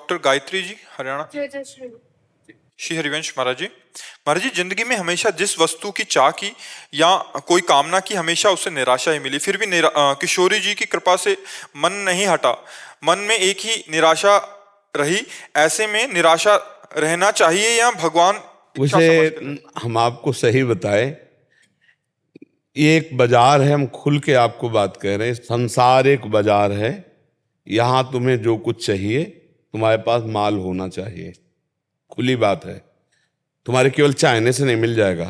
Doctor Gayatri ji, Haryana. Shri Harivansh महाराज जी। महाराज जी, जिंदगी में हमेशा जिस वस्तु की चाह की या कोई कामना की, हमेशा उससे निराशा ही मिली। फिर भी किशोरी जी की कृपा से मन नहीं हटा, मन में एक ही निराशा रही। ऐसे में निराशा रहना चाहिए या भगवान उसे हम आपको सही बताए, ये एक बाजार है, हम खुल के आपको बात कह रहे हैं। संसार एक बाजार है, यहाँ तुम्हें जो कुछ चाहिए तुम्हारे पास माल होना चाहिए। खुली बात है, तुम्हारे केवल चाहने से नहीं मिल जाएगा।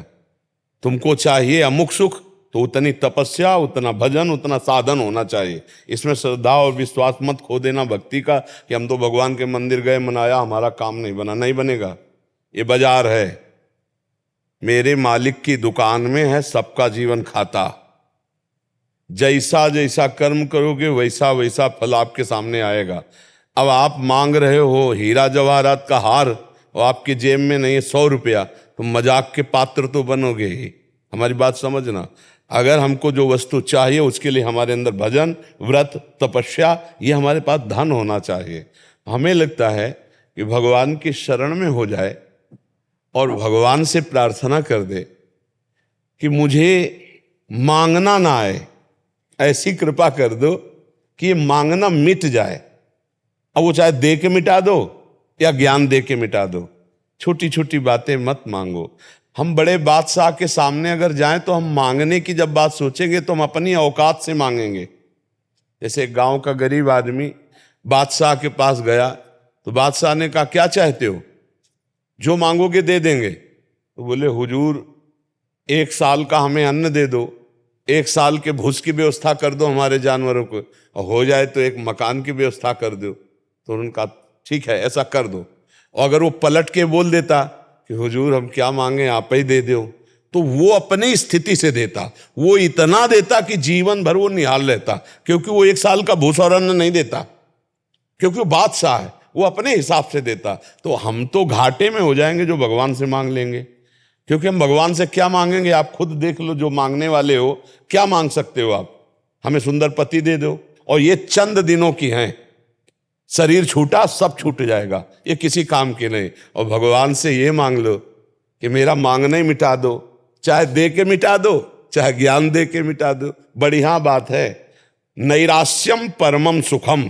तुमको चाहिए अमुक सुख, तो उतनी तपस्या, उतना भजन, उतना साधन होना चाहिए। इसमें श्रद्धा और विश्वास मत खो देना भक्ति का कि हम तो भगवान के मंदिर गए, मनाया, हमारा काम नहीं बना। नहीं बनेगा। ये बाजार है, मेरे मालिक की दुकान में है सबका जीवन खाता। जैसा जैसा कर्म करोगे वैसा वैसा फल आपके सामने आएगा। अब आप मांग रहे हो हीरा जवाहरात का हार और आपकी जेब में नहीं है 100 रुपया, तो मजाक के पात्र तो बनोगे ही। हमारी बात समझना। अगर हमको जो वस्तु चाहिए उसके लिए हमारे अंदर भजन, व्रत, तपस्या, ये हमारे पास धन होना चाहिए। हमें लगता है कि भगवान की शरण में हो जाए और भगवान से प्रार्थना कर दे कि मुझे मांगना ना आए, ऐसी कृपा कर दो कि ये मांगना मिट जाए। अब वो चाहे दे के मिटा दो या ज्ञान दे के मिटा दो। छोटी छोटी बातें मत मांगो। हम बड़े बादशाह के सामने अगर जाएं तो हम मांगने की जब बात सोचेंगे तो हम अपनी औकात से मांगेंगे। जैसे गांव का गरीब आदमी बादशाह के पास गया तो बादशाह ने कहा क्या चाहते हो, जो मांगोगे दे देंगे। तो बोले हुजूर 1 साल का हमें अन्न दे दो, 1 साल के भूस की व्यवस्था कर दो हमारे जानवरों को, और हो जाए तो एक मकान की व्यवस्था कर दो। तो उनका ठीक है ऐसा कर दो। और अगर वो पलट के बोल देता कि हुजूर हम क्या मांगे, आप ही दे दो, तो वो अपनी स्थिति से देता। वो इतना देता कि जीवन भर वो निहाल रहता, क्योंकि वो 1 साल का भूस और अन्न नहीं देता, क्योंकि वो बादशाह है, वो अपने हिसाब से देता। तो हम तो घाटे में हो जाएंगे जो भगवान से मांग लेंगे, क्योंकि हम भगवान से क्या मांगेंगे। आप खुद देख लो, जो मांगने वाले हो क्या मांग सकते हो आप। हमें सुंदर पति दे दो, और ये चंद दिनों की हैं, शरीर छूटा सब छूट जाएगा, ये किसी काम के नहीं। और भगवान से ये मांग लो कि मेरा मांगना ही मिटा दो, चाहे दे के मिटा दो, चाहे ज्ञान दे के मिटा दो। बढ़िया बात है। नैराश्यम परमम सुखम,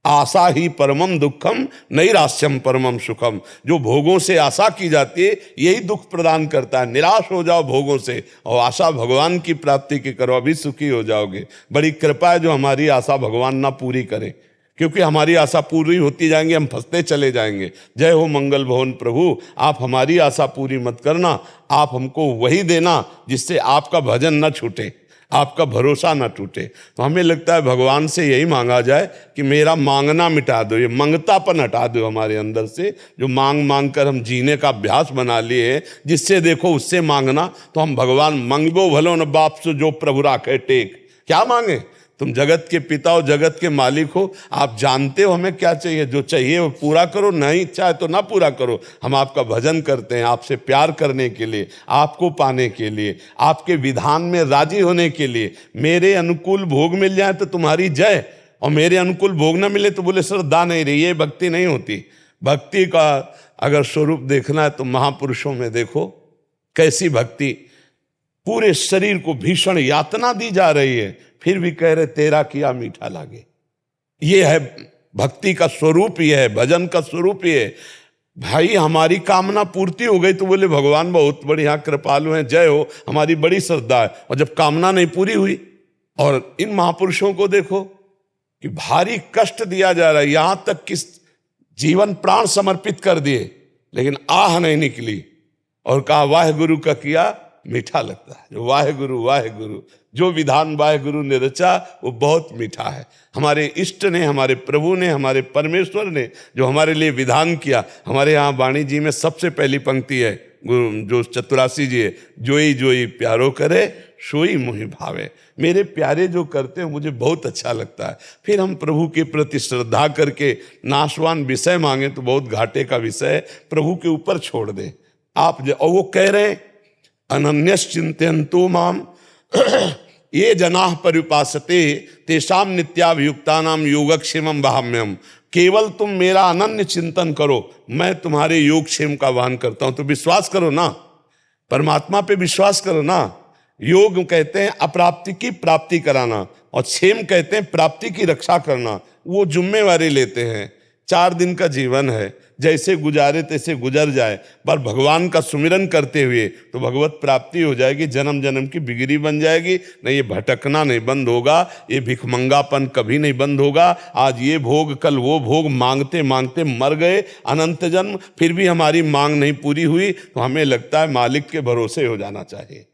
आशा ही परमम दुखम, नैराश्यम परमम सुखम। जो भोगों से आशा की जाती है यही दुख प्रदान करता है। निराश हो जाओ भोगों से और आशा भगवान की प्राप्ति की करो, अभी सुखी हो जाओगे। बड़ी कृपा है जो हमारी आशा भगवान ना पूरी करे, क्योंकि हमारी आशा पूरी होती जाएंगे, हम फंसते चले जाएंगे। जय हो मंगल भवन प्रभु, आप हमारी आशा पूरी मत करना, आप हमको वही देना जिससे आपका भजन न छूटे, आपका भरोसा ना टूटे। तो हमें लगता है भगवान से यही मांगा जाए कि मेरा मांगना मिटा दो, ये मंगतापन हटा दो हमारे अंदर से, जो मांग मांग कर हम जीने का अभ्यास बना लिए, जिससे देखो उससे मांगना। तो हम भगवान मंगो भलो न बाप सो जो प्रभु राखे टेक। क्या मांगे? तुम जगत के पिता हो, जगत के मालिक हो, आप जानते हो हमें क्या चाहिए। जो चाहिए वो पूरा करो, नहीं इच्छा है तो ना पूरा करो। हम आपका भजन करते हैं आपसे प्यार करने के लिए, आपको पाने के लिए, आपके विधान में राजी होने के लिए। मेरे अनुकूल भोग मिल जाए तो तुम्हारी जय, और मेरे अनुकूल भोग ना मिले तो बोले श्रद्धा नहीं रही, ये भक्ति नहीं होती। भक्ति का अगर स्वरूप देखना है तो महापुरुषों में देखो कैसी भक्ति। पूरे शरीर को भीषण यातना दी जा रही है, फिर भी कह रहे तेरा किया मीठा लागे। ये है भक्ति का स्वरूप, ये है भजन का स्वरूप। ये है भाई हमारी कामना पूर्ति हो गई तो बोले भगवान बहुत बढ़िया कृपालु हैं, जय हो, हमारी बड़ी श्रद्धा है। और जब कामना नहीं पूरी हुई, और इन महापुरुषों को देखो कि भारी कष्ट दिया जा रहा है, यहां तक कि जीवन प्राण समर्पित कर दिए, लेकिन आह नहीं निकली, और कहा वाहे गुरु का किया मीठा लगता है। जो वाहे गुरु, जो विधान वाहे गुरु ने रचा वो बहुत मीठा है। हमारे इष्ट ने, हमारे प्रभु ने, हमारे परमेश्वर ने जो हमारे लिए विधान किया। हमारे यहाँ वाणी जी में सबसे पहली पंक्ति है जो चतुरासी जी है, जोई जोई प्यारो करे सोई मोहि भावे। मेरे प्यारे जो करते हैं मुझे बहुत अच्छा लगता है। फिर हम प्रभु के प्रति श्रद्धा करके नाशवान विषय मांगे तो बहुत घाटे का विषय है, प्रभु के ऊपर छोड़ दें आप। और वो कह रहे हैं अनन्यश्चिन्तयन्तो माम ये जनाः पर्युपासते तेषां नित्याभियुक्तानां योगक्षेमं वहाम्यहम्। केवल तुम मेरा अनन्य चिंतन करो, मैं तुम्हारे योगक्षेम का वहन करता हूं। तो विश्वास करो ना, परमात्मा पे विश्वास करो ना। योग कहते हैं अप्राप्ति की प्राप्ति कराना, और क्षेम कहते हैं प्राप्ति की रक्षा करना। वो जिम्मेवारी लेते हैं। 4 दिन का जीवन है, जैसे गुजारे तैसे गुजर जाए, पर भगवान का सुमिरन करते हुए तो भगवत प्राप्ति हो जाएगी, जन्म जन्म की बिगड़ी बन जाएगी। नहीं, ये भटकना नहीं बंद होगा, ये भिखमंगापन कभी नहीं बंद होगा। आज ये भोग कल वो भोग, मांगते मांगते मर गए अनंत जन्म, फिर भी हमारी मांग नहीं पूरी हुई। तो हमें लगता है मालिक के भरोसे हो जाना चाहिए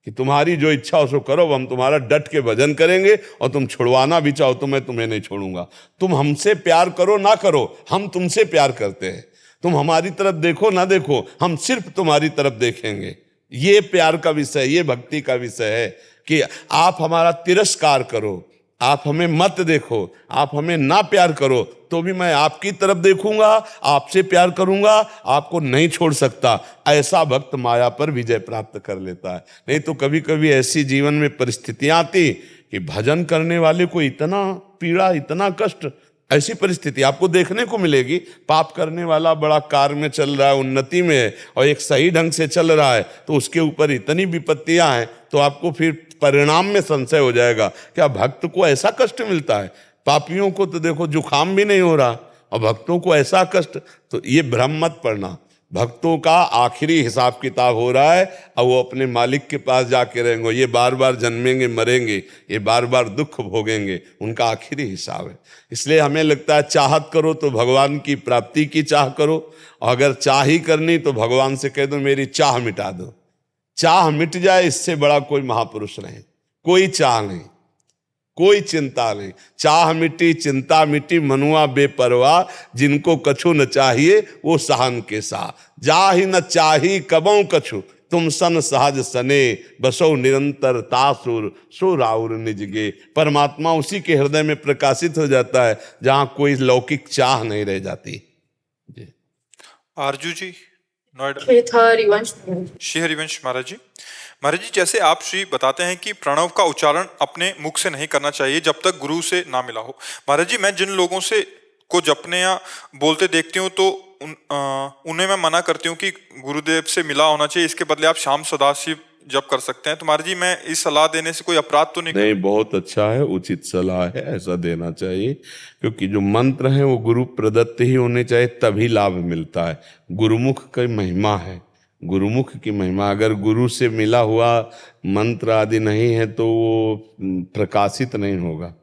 कि तुम्हारी जो इच्छा हो सो करो, हम तुम्हारा डट के भजन करेंगे, और तुम छुड़वाना भी चाहो तो मैं तुम्हें नहीं छोड़ूंगा। तुम हमसे प्यार करो ना करो, हम तुमसे प्यार करते हैं। तुम हमारी तरफ देखो ना देखो, हम सिर्फ तुम्हारी तरफ देखेंगे। ये प्यार का विषय, ये भक्ति का विषय है कि आप हमारा तिरस्कार करो, आप हमें मत देखो, आप हमें ना प्यार करो, तो भी मैं आपकी तरफ देखूंगा, आपसे प्यार करूंगा, आपको नहीं छोड़ सकता। ऐसा भक्त माया पर विजय प्राप्त कर लेता है। नहीं तो कभी कभी ऐसी जीवन में परिस्थितियां आती कि भजन करने वाले को इतना पीड़ा, इतना कष्ट, ऐसी परिस्थिति आपको देखने को मिलेगी। पाप करने वाला बड़ा कार में चल रहा है, उन्नति में है, और एक सही ढंग से चल रहा है, तो उसके ऊपर इतनी विपत्तियां हैं, तो आपको फिर परिणाम में संशय हो जाएगा, क्या भक्त को ऐसा कष्ट मिलता है? पापियों को तो देखो जुखाम भी नहीं हो रहा, और भक्तों को ऐसा कष्ट। तो ये भ्रम मत पड़ना, भक्तों का आखिरी हिसाब किताब हो रहा है, और वो अपने मालिक के पास जाके रहेंगे। ये बार बार जन्मेंगे मरेंगे, ये बार बार दुख भोगेंगे, उनका आखिरी हिसाब है। इसलिए हमें लगता है चाहत करो तो भगवान की प्राप्ति की चाह करो, और अगर चाह ही करनी तो भगवान से कह दो मेरी चाह मिटा दो। चाह मिट जाए, इससे बड़ा कोई महापुरुष नहीं। कोई चाह नहीं, कोई चिंता नहीं। चाह मिटी चिंता मिटी, मनुआ बेपरवाह, जिनको कछु न चाहिए वो सहन के सा। जा ही न चाही कबों कछु, तुम सन सहज सने, बसो निरंतर तासुर सो राउर निजगे। परमात्मा उसी के हृदय में प्रकाशित हो जाता है जहां कोई लौकिक चाह नहीं रह जाती। जी आरजू जी, नोएडा। श्री हरिवंश महाराज जी। महाराज जी, जैसे आप श्री बताते हैं कि प्रणव का उच्चारण अपने मुख से नहीं करना चाहिए जब तक गुरु से ना मिला हो। महाराज जी, मैं जिन लोगों से को जपने या बोलते देखती हूँ तो उन्हें मैं मना करती हूँ कि गुरुदेव से मिला होना चाहिए, इसके बदले आप शाम सदाशिव जप कर सकते हैं। तो महाराज जी, मैं इस सलाह देने से कोई अपराध तो नहीं? बहुत अच्छा है, उचित सलाह है, ऐसा देना चाहिए। क्योंकि जो मंत्र हैं वो गुरु प्रदत्त ही होने चाहिए, तभी लाभ मिलता है। गुरुमुख की महिमा है, गुरुमुख की महिमा। अगर गुरु से मिला हुआ मंत्र आदि नहीं है तो वो प्रकाशित नहीं होगा।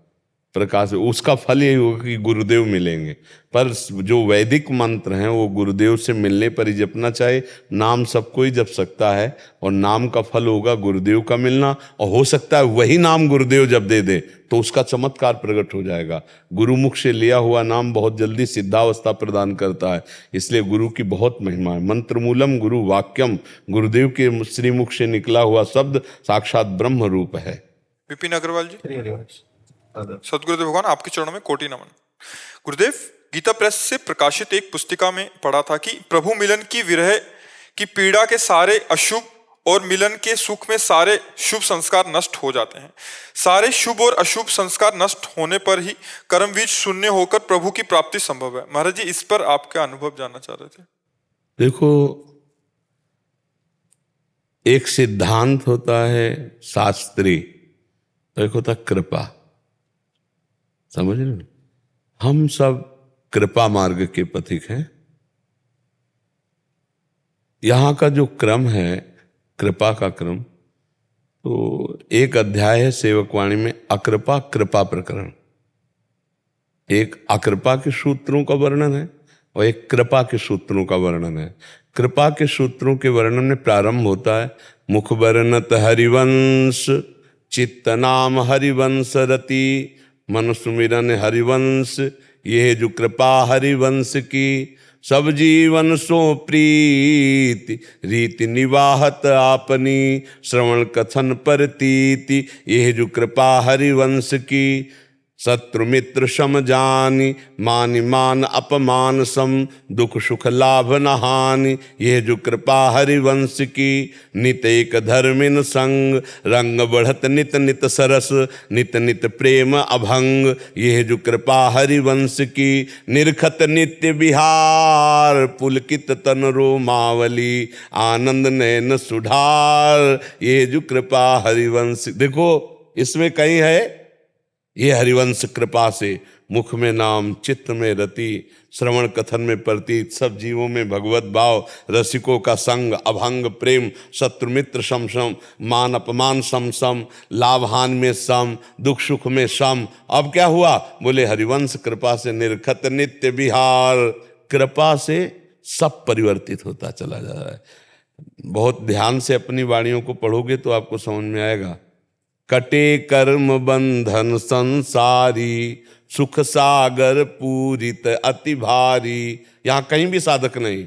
प्रकाश उसका फल यही होगा कि गुरुदेव मिलेंगे। पर जो वैदिक मंत्र हैं वो गुरुदेव से मिलने पर ही जपना चाहिए। नाम सबको ही जप सकता है, और नाम का फल होगा गुरुदेव का मिलना। और हो सकता है वही नाम गुरुदेव जब दे दे तो उसका चमत्कार प्रकट हो जाएगा। गुरुमुख से लिया हुआ नाम बहुत जल्दी सिद्धावस्था प्रदान करता है, इसलिए गुरु की बहुत महिमा है। मंत्र मूलम गुरु वाक्यम, गुरुदेव के श्रीमुख से निकला हुआ शब्द साक्षात ब्रह्म रूप है। विपिन अग्रवाल जी। सदगुरुदेव भगवान, आपके चरणों में कोटि नमन। गुरुदेव, गीता प्रेस से प्रकाशित एक पुस्तिका में पढ़ा था कि प्रभु मिलन की विरह की पीड़ा के सारे अशुभ और मिलन के सुख में सारे शुभ संस्कार नष्ट हो जाते हैं। सारे शुभ और अशुभ संस्कार नष्ट होने पर ही कर्म बीज शून्य होकर प्रभु की प्राप्ति संभव है। महाराज जी, इस पर आपका अनुभव जानना चाह रहे थे। देखो, एक सिद्धांत होता है शास्त्री, एक होता कृपा। समझ रहे? हम सब कृपा मार्ग के पथिक हैं। यहां का जो क्रम है, कृपा का क्रम, तो एक अध्याय है सेवकवाणी में अकृपा कृपा प्रकरण। एक अकृपा के सूत्रों का वर्णन है और एक कृपा के सूत्रों का वर्णन है। कृपा के सूत्रों के वर्णन में प्रारंभ होता है मुख वर्णत हरिवंश, चित्त नाम हरिवंश रति, मन सुमिरन हरिवंश, ये जो कृपा हरिवंश की, सब जीवन सो प्रीति, रीति निवाहत आपनी, श्रवण कथन परतीति। ये जो कृपा हरिवंश की, शत्रु मित्र सम जानि, मानि मान अपमान सम, दुख सुख लाभ न हानि, ये जो कृपा हरिवंश की, नित एक धर्मिन संग, रंग बढ़त नित नित सरस, नित नित प्रेम अभंग, ये जो कृपा हरिवंश की, निरखत नित्य विहार, पुलकित तन रोमावली, आनंद नयन सुधार, ये जो कृपा हरिवंश। देखो इसमें कहीं है ये हरिवंश कृपा से, मुख में नाम चित्त में रति, श्रवण कथन में प्रतीत, सब जीवों में भगवत भाव, रसिकों का संग, अभंग प्रेम, शत्रु मित्र सम सम, मान अपमान सम सम, लाभ हानि में सम, दुख सुख में सम। अब क्या हुआ? बोले हरिवंश कृपा से निरखत नित्य विहार, कृपा से सब परिवर्तित होता चला जा रहा है। बहुत ध्यान से अपनी वाणियों को पढ़ोगे तो आपको समझ में आएगा। कटे कर्म बंधन संसारी, सुख सागर पूरित अति भारी। यहाँ कहीं भी साधक नहीं।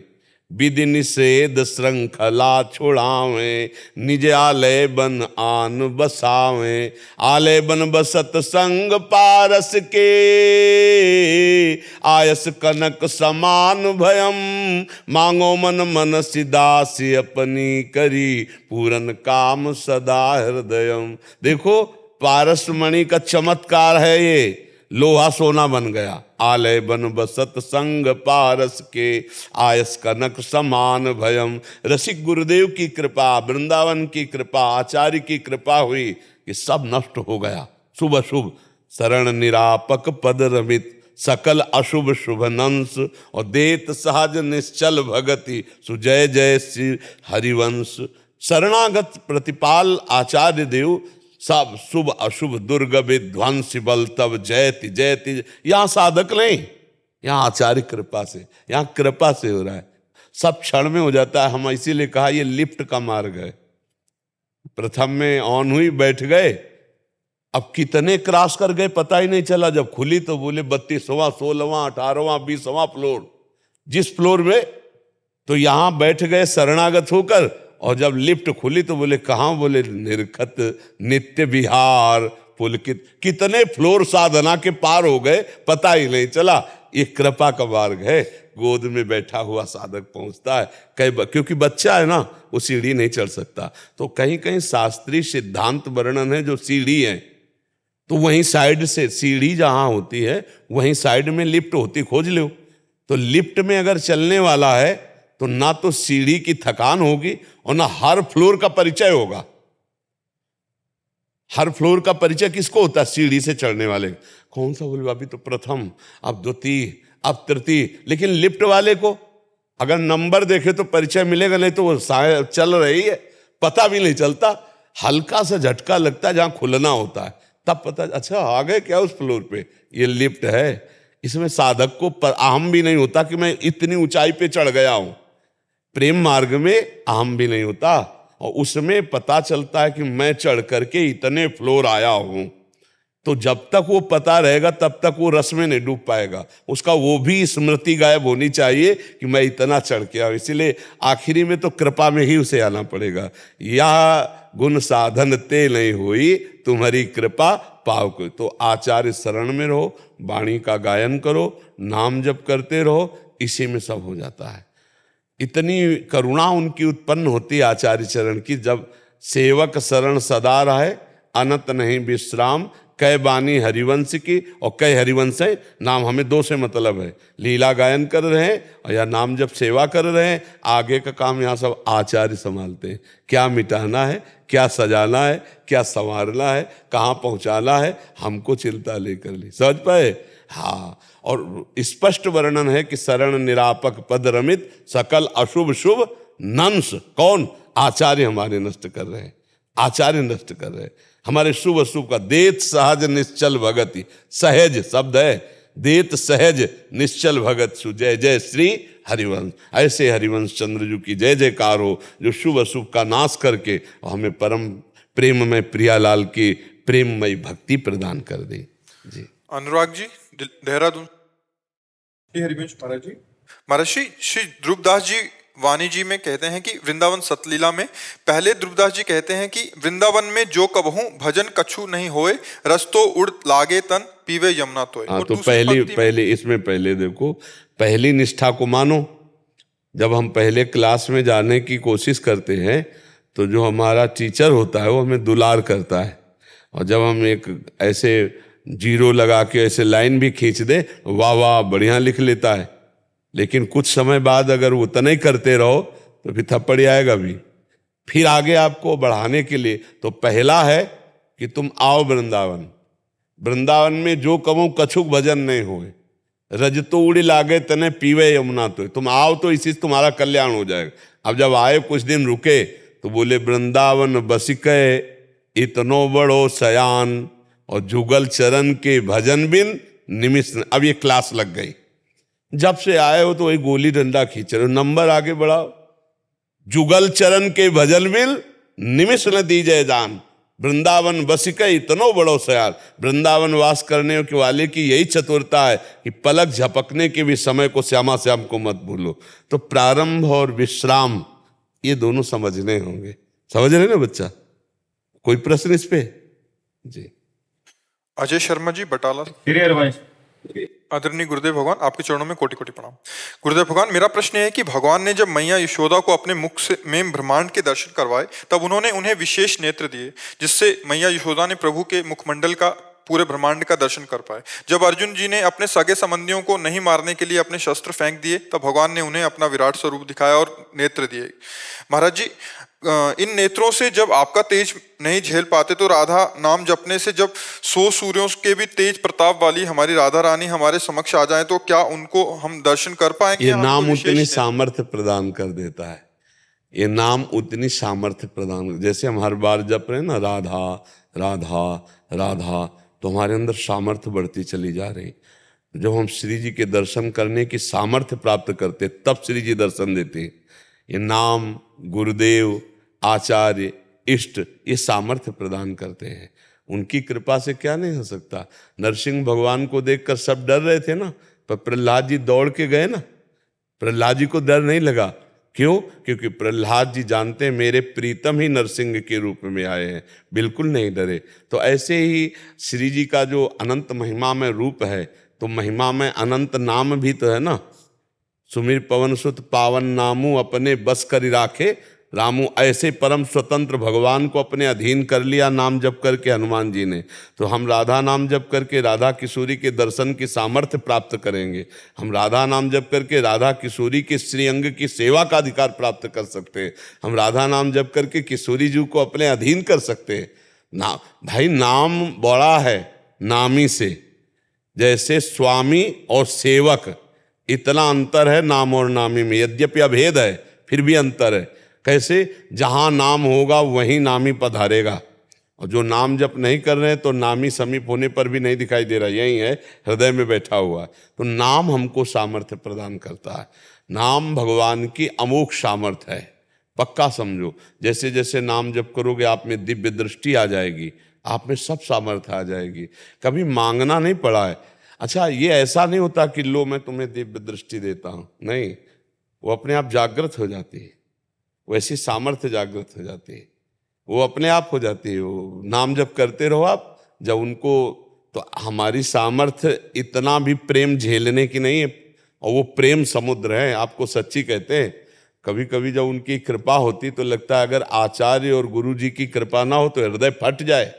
विधि निषेध श्रृंखला छोड़ावें, निज आलय बन आन बसावें, आलय बन बसत संग पारस के, आयस कनक समान भयम, मांगो मन मन सिदासी अपनी करी, पूरन काम सदा हृदयम। देखो पारस मणि का चमत्कार है ये, लोहा सोना बन गया। आलय बन बसत संग पारस के, आयस कनक समान भयम। रसिक गुरुदेव की कृपा, वृंदावन की कृपा, आचार्य की कृपा हुई कि सब नष्ट हो गया। शुभ अशुभ शरण निरापक पद रमित, सकल अशुभ शुभ नंस, और देत सहज निश्चल भगति, सुजय जय श्री हरिवंश। शरणागत प्रतिपाल आचार्य देव, सब शुभ अशुभ दुर्ग विध्वंस बल तब जयति जयति। यहाँ साधक नहीं, यहाँ आचार्य कृपा से, यहाँ कृपा से हो रहा है। सब क्षण में हो जाता है। हम इसीलिए कहा ये लिफ्ट का मार्ग है। प्रथम में ऑन हुई, बैठ गए, अब कितने क्रॉस कर गए पता ही नहीं चला। जब खुली तो बोले 32वां 16वां 18वां 20वां फ्लोर। जिस फ्लोर में, तो यहां बैठ गए शरणागत होकर, और जब लिफ्ट खुली तो बोले कहां? बोले निरखत नित्य विहार पुलकित। कितने फ्लोर साधना के पार हो गए पता ही नहीं चला। ये कृपा का मार्ग है। गोद में बैठा हुआ साधक पहुंचता है। क्योंकि बच्चा है ना, वो सीढ़ी नहीं चढ़ सकता। तो कहीं कहीं शास्त्रीय सिद्धांत वर्णन है, जो सीढ़ी है तो वहीं साइड से सीढ़ी जहां होती है वहीं साइड में लिफ्ट होती, खोज लो। तो लिफ्ट में अगर चलने वाला है तो ना तो सीढ़ी की थकान होगी और ना हर फ्लोर का परिचय होगा। हर फ्लोर का परिचय किसको होता है? सीढ़ी से चढ़ने वाले। कौन सा? बोले अभी तो प्रथम, अब द्वितीय, अब तृतीय। लेकिन लिफ्ट वाले को अगर नंबर देखे तो परिचय मिलेगा, नहीं तो वो चल रही है, पता भी नहीं चलता। हल्का सा झटका लगता है जहां खुलना होता है, तब पता अच्छा आ गए क्या उस फ्लोर पे। ये लिफ्ट है। इसमें साधक को अहम भी नहीं होता कि मैं इतनी ऊंचाई पे चढ़ गया हूं। प्रेम मार्ग में अहम भी नहीं होता, और उसमें पता चलता है कि मैं चढ़ करके इतने फ्लोर आया हूं। तो जब तक वो पता रहेगा तब तक वो रस में नहीं डूब पाएगा। उसका वो भी स्मृति गायब होनी चाहिए कि मैं इतना चढ़ के आऊं। इसीलिए आखिरी में तो कृपा में ही उसे आना पड़ेगा। यह गुण साधन ते नहीं हुई, तुम्हारी कृपा पाव को। तो आचार्य शरण में रहो, वाणी का गायन करो, नाम जप करते रहो, इसी में सब हो जाता है। इतनी करुणा उनकी उत्पन्न होती है आचार्य चरण की। जब सेवक शरण सदा रहे, अनंत नहीं विश्राम, कै बानी हरिवंश की। और कै हरिवंश है, नाम हमें दो से मतलब है, लीला गायन कर रहे हैं और या नाम जब सेवा कर रहे हैं। आगे का काम यहाँ सब आचार्य संभालते हैं। क्या मिटाना है, क्या सजाना है, क्या संवारना है, कहाँ पहुँचाना है, हमको चिंता लेकर ली। समझ पाए? हाँ। और स्पष्ट वर्णन है कि शरण निरापक पद रमित, सकल अशुभ शुभ नंस। कौन? आचार्य हमारे नष्ट कर रहे हैं। आचार्य नष्ट कर रहे हैं हमारे शुभ अशुभ का। देत सहज निश्चल भगति, सहज शब्द है, देत सहज निश्चल भगत सु, जय जय श्री हरिवंश। ऐसे हरिवंश चंद्र जी की जय जयकार हो, जो शुभ अशुभ का नाश करके हमें परम प्रेम में प्रियालाल की प्रेममयी भक्ति प्रदान कर दे। जी अनुराग जी, देहरादून। श्री हरिवंश महाराज जी। महाराज श्री ध्रुवदास जी वाणी जी में कहते हैं कि वृंदावन सतलीला में पहले ध्रुवदास जी कहते हैं कि वृंदावन में जो कबहू भजन कछु नहीं होए, रस तो उड़ लागे तन पीवे यमुना तोय। हाँ, और तो दूसरी पहली पंक्ति में पहले इसमें पहले देखो, पहली निष्ठा को मानो। जब हम पहले क्लास में जाने की कोशिश करते हैं तो जो हमारा टीचर होता है वो हमें दुलार करता है, और जब हम एक ऐसे जीरो लगा के ऐसे लाइन भी खींच दे, वाह वाह बढ़िया लिख लेता है। लेकिन कुछ समय बाद अगर उतना ही करते रहो तो फिर थप्पड़ आएगा भी। फिर आगे आपको बढ़ाने के लिए तो पहला है कि तुम आओ वृंदावन, वृंदावन में जो कमो कछुक भजन नहीं होए, रज तो उड़ी लागे तने पीवे यमुना तो। तुम आओ तो इसी से तुम्हारा कल्याण हो जाएगा। अब जब आए कुछ दिन रुके तो बोले वृंदावन बसिके इतनो बड़ो सयान, और जुगल चरण के भजन बिन निमिष। अब ये क्लास लग गई। जब से आए हो तो वही गोली डंडा खींच रहे हो, नंबर आगे बढ़ाओ। जुगल चरण के भजन बिन निमिष न दीजय जान, वृंदावन बसिके इतनो बड़ो सयान। वृंदावन वास करने के वाले की यही चतुरता है कि पलक झपकने के भी समय को श्यामा श्याम को मत भूलो। तो प्रारंभ और विश्राम ये दोनों समझने होंगे। समझ रहे ना बच्चा? कोई प्रश्न इस पे? जी। अजय शर्मा जी बटाला। आदरणीय गुरुदेव भगवान, आपके चरणों में कोटि कोटि प्रणाम। गुरुदेव भगवान, मेरा प्रश्न है कि भगवान ने जब मैया यशोदा को अपने मुख से में ब्रह्मांड के दर्शन करवाए तब उन्होंने उन्हें विशेष नेत्र दिए, जिससे मैया यशोदा ने प्रभु के मुखमंडल का, पूरे ब्रह्मांड का दर्शन कर पाए। जब अर्जुन जी ने अपने सगे संबंधियों को नहीं मारने के लिए अपने शस्त्र फेंक दिए तब भगवान ने उन्हें अपना विराट स्वरूप दिखाया और नेत्र दिए। महाराज जी, इन नेत्रों से जब आपका तेज नहीं झेल पाते तो राधा नाम जपने से जब 100 सूर्यों के भी तेज प्रताप वाली हमारी राधा रानी हमारे समक्ष आ जाए तो क्या उनको हम दर्शन कर पाएंगे? ये नाम उतनी सामर्थ्य प्रदान कर देता है। ये नाम उतनी सामर्थ्य प्रदान, जैसे हम हर बार जप रहे हैं ना राधा राधा राधा, तो हमारे अंदर सामर्थ्य बढ़ती चली जा रही। जब हम श्री जी के दर्शन करने की सामर्थ्य प्राप्त करते तब श्री जी दर्शन देते हैं। ये नाम, गुरुदेव, आचार्य, इष्ट ये सामर्थ्य प्रदान करते हैं। उनकी कृपा से क्या नहीं हो सकता। नरसिंह भगवान को देखकर सब डर रहे थे ना, पर प्रहलाद जी दौड़ के गए ना। प्रहलाद जी को डर नहीं लगा। क्यों? क्योंकि प्रहलाद जी जानते हैं मेरे प्रीतम ही नरसिंह के रूप में आए हैं, बिल्कुल नहीं डरे। तो ऐसे ही श्री जी का जो अनंत महिमा में रूप है, तो महिमा में अनंत नाम भी तो है ना। सुमिर पवन सुत पावन नामू अपने बस कर राखे रामू। ऐसे परम स्वतंत्र भगवान को अपने अधीन कर लिया नाम जप करके हनुमान जी ने। तो हम राधा नाम जप करके राधा किशोरी के दर्शन की सामर्थ्य प्राप्त करेंगे। हम राधा नाम जप करके राधा किशोरी के श्रीअंग की सेवा का अधिकार प्राप्त कर सकते हैं। हम राधा नाम जप करके किशोरी जी को अपने अधीन कर सकते हैं। ना भाई, नाम बड़ा है नामी से। जैसे स्वामी और सेवक, इतना अंतर है नाम और नामी में। यद्यपि अभेद है फिर भी अंतर है। कैसे? जहां नाम होगा वहीं नामी पधारेगा, और जो नाम जप नहीं कर रहे हैं तो नामी समीप होने पर भी नहीं दिखाई दे रहा, यही है हृदय में बैठा हुआ। तो नाम हमको सामर्थ्य प्रदान करता है। नाम भगवान की अमोघ सामर्थ्य है, पक्का समझो। जैसे जैसे नाम जप करोगे आप में दिव्य दृष्टि आ जाएगी, आप में सब सामर्थ्य आ जाएगी। कभी मांगना नहीं पड़ा है। अच्छा, ये ऐसा नहीं होता कि लो मैं तुम्हें दिव्य दृष्टि देता हूँ, नहीं, वो अपने आप जागृत हो जाती है। वैसी सामर्थ्य जागृत हो जाती है, वो अपने आप हो जाती है। वो नाम जब करते रहो आप, जब उनको, तो हमारी सामर्थ्य इतना भी प्रेम झेलने की नहीं है, और वो प्रेम समुद्र है। आपको सच्ची कहते हैं, कभी कभी जब उनकी कृपा होती तो लगता है अगर आचार्य और गुरु जी की कृपा ना हो तो हृदय फट जाए।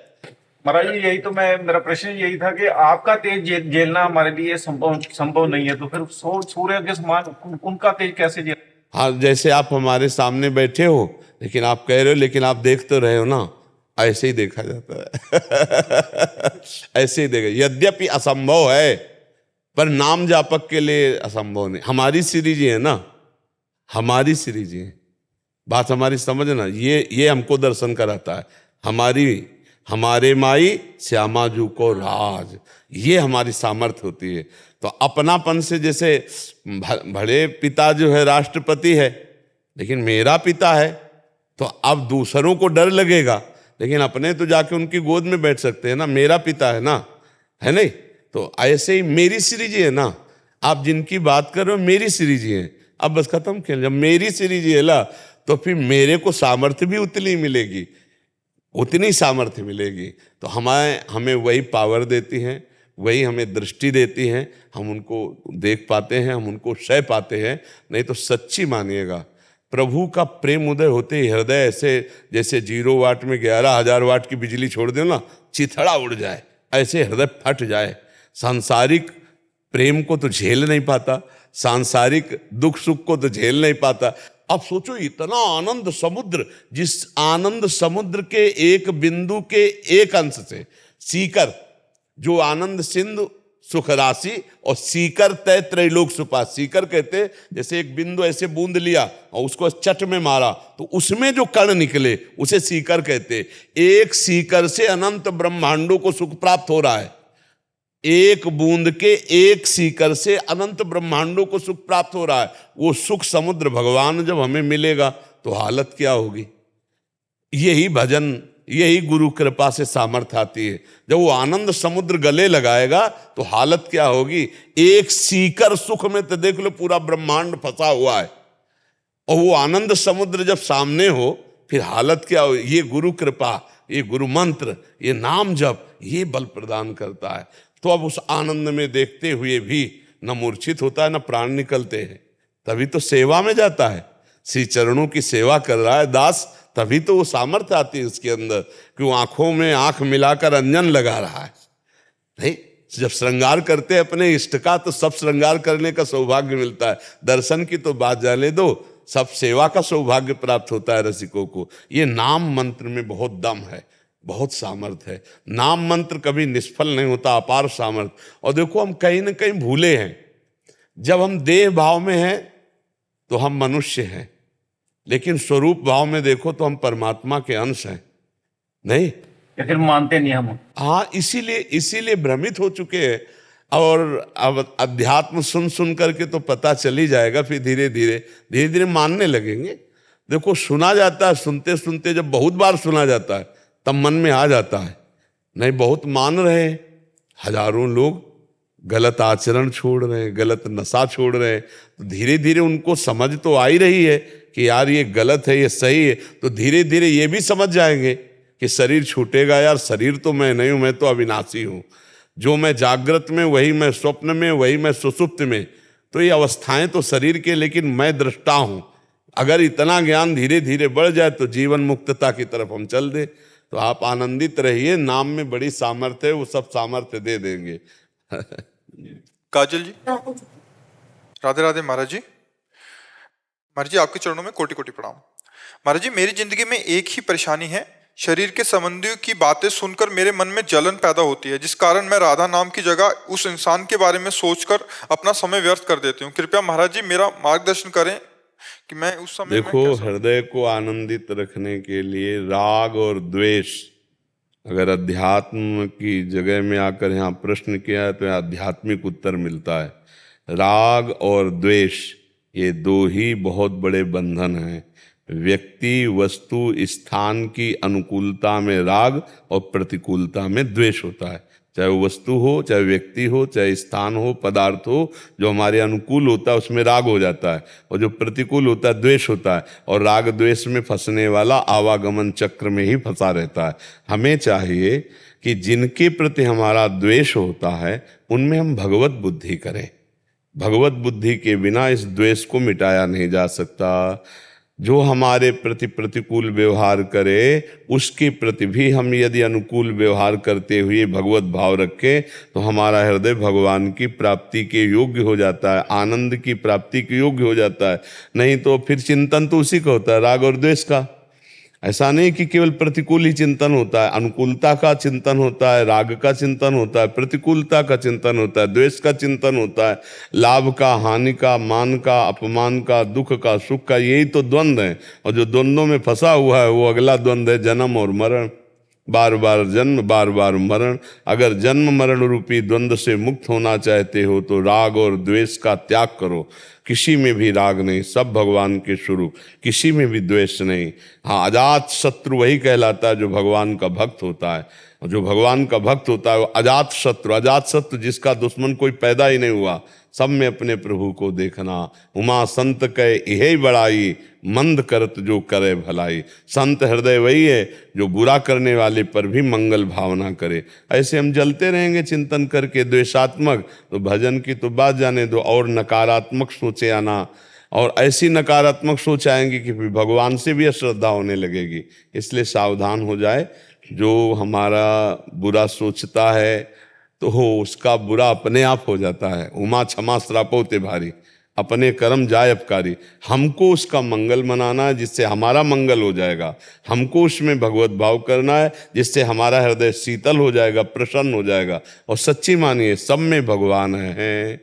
महाराज जी, यही तो मेरा प्रश्न यही था कि आपका तेज झेलना हमारे लिए संभव नहीं है, तो फिर सूर्य के समान उनका तेज कैसे झेल? हाँ, जैसे आप हमारे सामने बैठे हो, लेकिन आप कह रहे हो, लेकिन आप देख तो रहे हो ना, ऐसे ही देखा जाता है। ऐसे ही देखा, यद्यपि असंभव है पर नाम जापक के लिए असंभव नहीं। हमारी श्री जी है ना, हमारी श्री जी है, बात हमारी समझना। ये हमको दर्शन कराता है। हमारे माई श्यामा जू को राज, ये हमारी सामर्थ्य होती है। तो अपनापन से, जैसे भले पिता जो है राष्ट्रपति है, लेकिन मेरा पिता है, तो अब दूसरों को डर लगेगा, लेकिन अपने तो जाके उनकी गोद में बैठ सकते हैं ना, मेरा पिता है ना, है नहीं? तो ऐसे ही मेरी श्री जी है ना, आप जिनकी बात कर रहे हो मेरी श्री जी हैं। अब बस खत्म खेल। जब मेरी सीरीज झेला तो फिर मेरे को सामर्थ्य भी उतनी मिलेगी, उतनी सामर्थ्य मिलेगी। तो हमें वही पावर देती हैं, वही हमें दृष्टि देती हैं, हम उनको देख पाते हैं, हम उनको सह पाते हैं। नहीं तो सच्ची मानिएगा, प्रभु का प्रेम उदय होते ही हृदय ऐसे जैसे 0 वाट में 11,000 वाट की बिजली छोड़ दो ना, चिथड़ा उड़ जाए, ऐसे हृदय फट जाए। सांसारिक प्रेम को तो झेल नहीं पाता, सांसारिक दुख सुख को तो झेल नहीं पाता। अब सोचो इतना आनंद समुद्र, जिस आनंद समुद्र के एक बिंदु के एक अंश से सीकर, जो आनंद सिंधु सुख राशि और सीकर तय त्रैलोक सुपा। सीकर कहते जैसे एक बिंदु ऐसे बूंद लिया और उसको चट में मारा तो उसमें जो कण निकले उसे सीकर कहते। एक सीकर से अनंत ब्रह्मांडों को सुख प्राप्त हो रहा है, एक बूंद के एक सीकर से अनंत ब्रह्मांडों को सुख प्राप्त हो रहा है। वो सुख समुद्र भगवान जब हमें मिलेगा तो हालत क्या होगी। यही भजन, यही गुरु कृपा से सामर्थ्य आती है। जब वो आनंद समुद्र गले लगाएगा तो हालत क्या होगी। एक सीकर सुख में तो देख लो पूरा ब्रह्मांड फंसा हुआ है, और वो आनंद समुद्र जब सामने हो फिर हालत क्या हो। ये गुरु कृपा, ये गुरु मंत्र, ये नाम जप, ये बल प्रदान करता है। तो अब उस आनंद में देखते हुए भी न मूर्छित होता है, न प्राण निकलते हैं। तभी तो सेवा में जाता है, श्री चरणों की सेवा कर रहा है दास, तभी तो वो सामर्थ्य आती है उसके अंदर कि वो आंखों में आंख मिलाकर अंजन लगा रहा है। नहीं, जब श्रृंगार करते हैं अपने इष्ट का तो सब श्रृंगार करने का सौभाग्य मिलता है। दर्शन की तो बात जाने दो, सब सेवा का सौभाग्य प्राप्त होता है रसिकों को। ये नाम मंत्र में बहुत दम है, बहुत सामर्थ्य है। नाम मंत्र कभी निष्फल नहीं होता, अपार सामर्थ्य। और देखो हम कहीं ना कहीं भूले हैं, जब हम देह भाव में हैं तो हम मनुष्य हैं, लेकिन स्वरूप भाव में देखो तो हम परमात्मा के अंश हैं। नहीं, या फिर मानते नहीं हम। हाँ, इसीलिए भ्रमित हो चुके हैं। और अब अध्यात्म सुन सुन करके तो पता चल ही जाएगा, फिर धीरे धीरे मानने लगेंगे। देखो सुना जाता है, सुनते सुनते जब बहुत बार सुना जाता है तब मन में आ जाता है। नहीं, बहुत मान रहे हैं, हजारों लोग गलत आचरण छोड़ रहे हैं, गलत नशा छोड़ रहे हैं, तो धीरे धीरे उनको समझ तो आ ही रही है कि यार ये गलत है, ये सही है। तो धीरे धीरे ये भी समझ जाएंगे कि शरीर छूटेगा, यार शरीर तो मैं नहीं हूं, मैं तो अविनाशी हूं। जो मैं जागृत में वही मैं स्वप्न में, वही मैं सुषुप्त में। तो ये अवस्थाएं तो शरीर के, लेकिन मैं दृष्टा हूं। अगर इतना ज्ञान धीरे धीरे बढ़ जाए तो जीवन मुक्तता की तरफ हम चल दें। तो आप आनंदित रहिए, नाम में बड़ी सामर्थ्य है, वो सब सामर्थ्य दे देंगे। काजल जी, राधे राधे महाराज जी। महाराज जी आपके चरणों में कोटि कोटि प्रणाम। महाराज जी, मेरी जिंदगी में एक ही परेशानी है, शरीर के संबंधियों की बातें सुनकर मेरे मन में जलन पैदा होती है, जिस कारण मैं राधा नाम की जगह उस इंसान के बारे में सोचकर अपना समय व्यर्थ कर देती हूँ। कृपया महाराज जी मेरा मार्गदर्शन करें कि मैं उस समय देखो, हृदय को आनंदित रखने के लिए राग और द्वेष, अगर अध्यात्म की जगह में आकर यहाँ प्रश्न किया है तो यहाँ आध्यात्मिक उत्तर मिलता है। राग और द्वेष ये दो ही बहुत बड़े बंधन हैं। व्यक्ति, वस्तु, स्थान की अनुकूलता में राग और प्रतिकूलता में द्वेष होता है। चाहे वो वस्तु हो, चाहे व्यक्ति हो, चाहे स्थान हो, पदार्थ हो, जो हमारे अनुकूल होता है उसमें राग हो जाता है, और जो प्रतिकूल होता है द्वेष होता है। और राग द्वेष में फंसने वाला आवागमन चक्र में ही फंसा रहता है। हमें चाहिए कि जिनके प्रति हमारा द्वेष होता है उनमें हम भगवत बुद्धि करें। भगवत बुद्धि के बिना इस द्वेष को मिटाया नहीं जा सकता। जो हमारे प्रति प्रतिकूल व्यवहार करे उसके प्रति भी हम यदि अनुकूल व्यवहार करते हुए भगवत भाव रखें तो हमारा हृदय भगवान की प्राप्ति के योग्य हो जाता है, आनंद की प्राप्ति के योग्य हो जाता है। नहीं तो फिर चिंतन तो उसी का होता है, राग और द्वेष का। ऐसा नहीं कि केवल प्रतिकूल ही चिंतन होता है, अनुकूलता का चिंतन होता है, राग का चिंतन होता है, प्रतिकूलता का चिंतन होता है, द्वेष का चिंतन होता है, लाभ का, हानि का, मान का, अपमान का, दुख का, सुख का। यही तो द्वंद्व है। और जो द्वंद्वों में फंसा हुआ है वो अगला द्वंद्व है जन्म और मरण। बार बार जन्म, बार बार मरण। अगर जन्म मरण रूपी द्वंद्व से मुक्त होना चाहते हो तो राग और द्वेष का त्याग करो। किसी में भी राग नहीं, सब भगवान के स्वरूप, किसी में भी द्वेष नहीं। हाँ, अजात शत्रु वही कहलाता है जो भगवान का भक्त होता है। और जो भगवान का भक्त होता है वो अजात शत्रु जिसका दुश्मन कोई पैदा ही नहीं हुआ, सब में अपने प्रभु को देखना। उमा संत कहे यही बड़ाई, मंद करत जो करे भलाई। संत हृदय वही है जो बुरा करने वाले पर भी मंगल भावना करे। ऐसे हम जलते रहेंगे चिंतन करके द्वेषात्मक, तो भजन की तो बात जाने दो, और नकारात्मक सोचे आना, और ऐसी नकारात्मक सोच आएंगी कि फिर भगवान से भी अश्रद्धा होने लगेगी। इसलिए सावधान हो जाए। जो हमारा बुरा सोचता है तो उसका बुरा अपने आप हो जाता है। उमा क्षमा श्रापो ते भारी, अपने कर्म जाय अपकारी। हमको उसका मंगल मनाना है जिससे हमारा मंगल हो जाएगा। हमको उसमें भगवत भाव करना है जिससे हमारा हृदय शीतल हो जाएगा, प्रसन्न हो जाएगा। और सच्ची मानिए सब में भगवान है,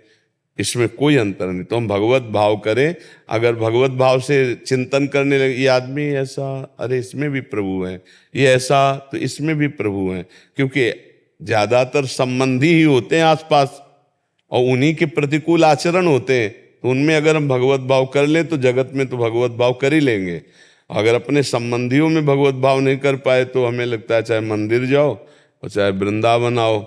इसमें कोई अंतर नहीं। तो हम भगवत भाव करें। अगर भगवत भाव से चिंतन करने लगे, ये आदमी ऐसा, अरे इसमें भी प्रभु है, ये ऐसा, तो इसमें भी प्रभु है। क्योंकि ज्यादातर संबंधी ही होते हैं आसपास और उन्हीं के प्रतिकूल आचरण होते हैं। तो उनमें अगर हम भगवत भाव कर लें तो जगत में तो भगवत भाव कर ही लेंगे। अगर अपने संबंधियों में भगवत भाव नहीं कर पाए तो हमें लगता है चाहे मंदिर जाओ और चाहे वृंदावन आओ,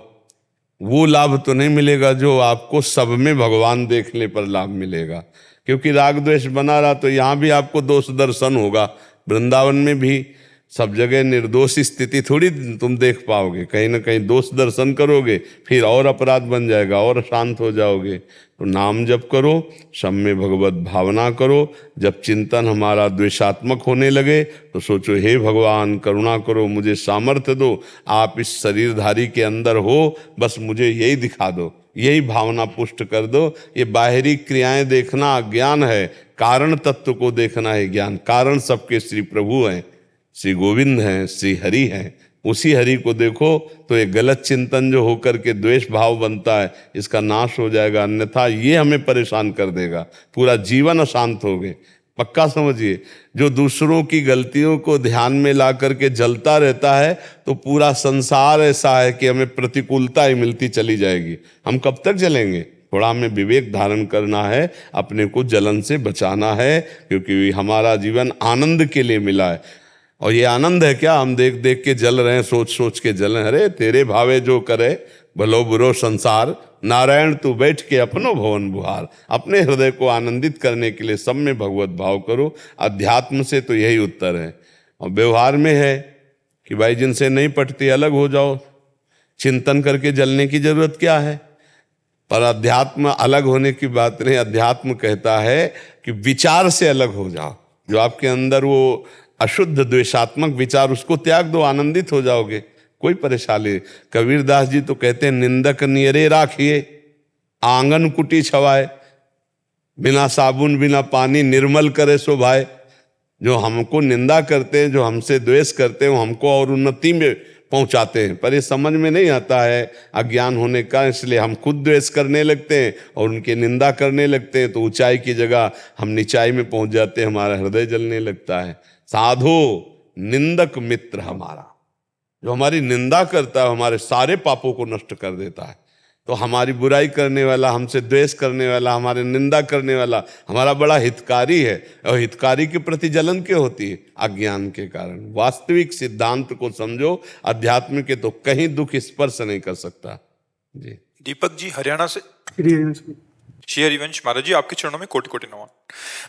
वो लाभ तो नहीं मिलेगा जो आपको सब में भगवान देखने पर लाभ मिलेगा। क्योंकि राग द्वेष बना रहा तो यहाँ भी आपको दोष दर्शन होगा, वृंदावन में भी सब जगह निर्दोष स्थिति थोड़ी तुम देख पाओगे। कहीं ना कहीं दोष दर्शन करोगे, फिर और अपराध बन जाएगा और शांत हो जाओगे। तो नाम जप करो, सब में भगवत भावना करो। जब चिंतन हमारा द्वेषात्मक होने लगे तो सोचो हे भगवान करुणा करो, मुझे सामर्थ्य दो, आप इस शरीरधारी के अंदर हो, बस मुझे यही दिखा दो, यही भावना पुष्ट कर दो। ये बाहरी क्रियाएं देखना अज्ञान है, कारण तत्व को देखना है ज्ञान। कारण सबके श्री प्रभु हैं, श्री गोविंद हैं, श्री हरि हैं। उसी हरि को देखो तो ये गलत चिंतन जो होकर के द्वेष भाव बनता है इसका नाश हो जाएगा। अन्यथा ये हमें परेशान कर देगा, पूरा जीवन अशांत हो गए। पक्का समझिए, जो दूसरों की गलतियों को ध्यान में ला करके जलता रहता है तो पूरा संसार ऐसा है कि हमें प्रतिकूलता ही मिलती चली जाएगी। हम कब तक जलेंगे? थोड़ा हमें विवेक धारण करना है, अपने को जलन से बचाना है, क्योंकि हमारा जीवन आनंद के लिए मिला है। और ये आनंद है क्या? हम देख देख के जल रहे हैं, सोच सोच के जल रहे हैं। अरे तेरे भावे जो करे भलो बुरो संसार, नारायण तू बैठ के अपनो भवन बुहार। अपने हृदय को आनंदित करने के लिए सब में भगवत भाव करो। अध्यात्म से तो यही उत्तर है। और व्यवहार में है कि भाई जिनसे नहीं पटती अलग हो जाओ, चिंतन करके जलने की जरूरत क्या है। पर अध्यात्म अलग होने की बात नहीं। अध्यात्म कहता है कि विचार से अलग हो जाओ। जो आपके अंदर वो अशुद्ध द्वेषात्मक विचार, उसको त्याग दो, आनंदित हो जाओगे, कोई परेशानी। कबीरदास जी तो कहते हैं निंदक नियरे राखिए, आंगन कुटी छवाए, बिना साबुन बिना पानी निर्मल करे सो भाई। जो हमको निंदा करते हैं, जो हमसे द्वेष करते हैं, वो हमको और उन्नति में पहुंचाते हैं। पर ये समझ में नहीं आता है अज्ञान होने का, इसलिए हम खुद द्वेष करने लगते हैं और उनकी निंदा करने लगते हैं। तो ऊंचाई की जगह हम नीचाई में पहुंच जाते हैं, हमारा हृदय जलने लगता है। साधो निंदक मित्र हमारा, जो हमारी निंदा करता है हमारे सारे पापों को नष्ट कर देता है। तो हमारी बुराई करने वाला, हमसे द्वेष करने वाला, हमारे निंदा करने वाला हमारा बड़ा हितकारी है। और हितकारी के प्रति जलन क्यों होती है? अज्ञान के कारण। वास्तविक सिद्धांत को समझो, अध्यात्म के तो कहीं दुख स्पर्श नहीं कर सकता। जी दीपक जी हरियाणा से। श्री हरिवंश महाराज जी, आपके चरणों में कोटि कोटि नमन।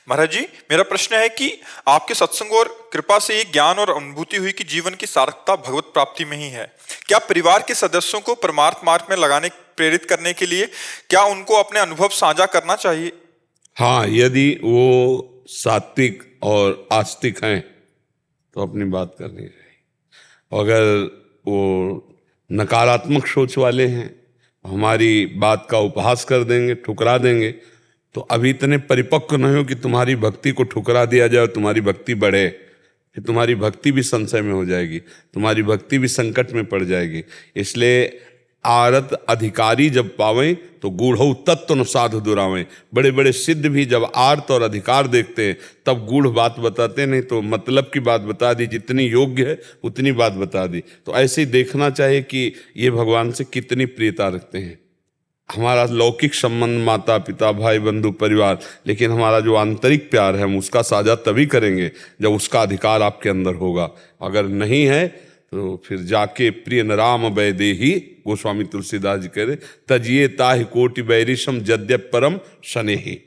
महाराज जी, मेरा प्रश्न है कि आपके सत्संग और कृपा से ये ज्ञान और अनुभूति हुई कि जीवन की सार्थकता भगवत प्राप्ति में ही है। क्या परिवार के सदस्यों को परमार्थ मार्ग में लगाने प्रेरित करने के लिए क्या उनको अपने अनुभव साझा करना चाहिए? हाँ, यदि वो सात्विक और आस्तिक हैं तो अपनी बात करनी चाहिए। अगर वो नकारात्मक सोच वाले हैं, हमारी बात का उपहास कर देंगे, ठुकरा देंगे, तो अभी इतने परिपक्व नहीं हो कि तुम्हारी भक्ति को ठुकरा दिया जाए और तुम्हारी भक्ति बढ़े। फिर तुम्हारी भक्ति भी संशय में हो जाएगी, तुम्हारी भक्ति भी संकट में पड़ जाएगी। इसलिए आरत अधिकारी जब पावें तो गूढ़ तत्व न साधु दुरावें। बड़े बड़े सिद्ध भी जब आर्त और अधिकार देखते हैं तब गूढ़ बात बताते, नहीं तो मतलब की बात बता दी, जितनी योग्य है उतनी बात बता दी। तो ऐसे ही देखना चाहिए कि ये भगवान से कितनी प्रियता रखते हैं। हमारा लौकिक संबंध माता पिता भाई बंधु परिवार, लेकिन हमारा जो आंतरिक प्यार है हम उसका साझा तभी करेंगे जब उसका अधिकार आपके अंदर होगा। अगर नहीं है तो फिर जाके प्रिय न राम वैदेही, गोस्वामी तुलसीदास जी कह रहे, तजिए ताहि कोटि बैरिशम जद्यप परम शनेहि।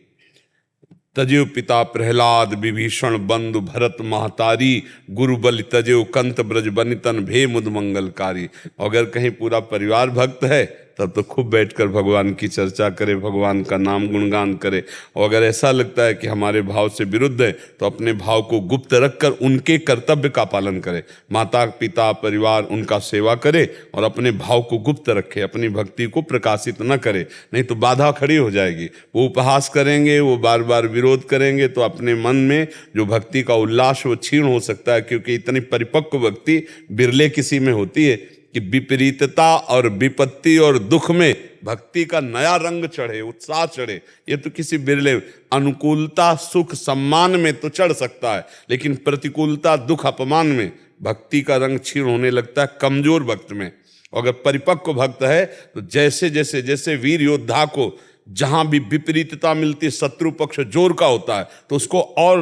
तजेव पिता प्रहलाद विभीषण बंधु भरत महतारी, गुरु बलि तजेव कंत ब्रज बनितन भे मुद मंगलकारी। अगर कहीं पूरा परिवार भक्त है तब तो खूब बैठकर भगवान की चर्चा करे, भगवान का नाम गुणगान करे। और अगर ऐसा लगता है कि हमारे भाव से विरुद्ध है तो अपने भाव को गुप्त रखकर उनके कर्तव्य का पालन करे, माता पिता परिवार उनका सेवा करे और अपने भाव को गुप्त रखे, अपनी भक्ति को प्रकाशित न करे, नहीं तो बाधा खड़ी हो जाएगी। वो उपहास करेंगे, वो बार बार विरोध करेंगे तो अपने मन में जो भक्ति का उल्लास वो क्षीण हो सकता है, क्योंकि इतनी परिपक्व भक्ति बिरले किसी में होती है कि विपरीतता और विपत्ति और दुख में भक्ति का नया रंग चढ़े, उत्साह चढ़े। ये तो किसी बिरले, अनुकूलता सुख सम्मान में तो चढ़ सकता है, लेकिन प्रतिकूलता दुख अपमान में भक्ति का रंग क्षीण होने लगता है कमजोर भक्त में। अगर परिपक्व भक्त है तो जैसे जैसे जैसे वीर योद्धा को जहां भी विपरीतता मिलती, शत्रु पक्ष जोर का होता है तो उसको और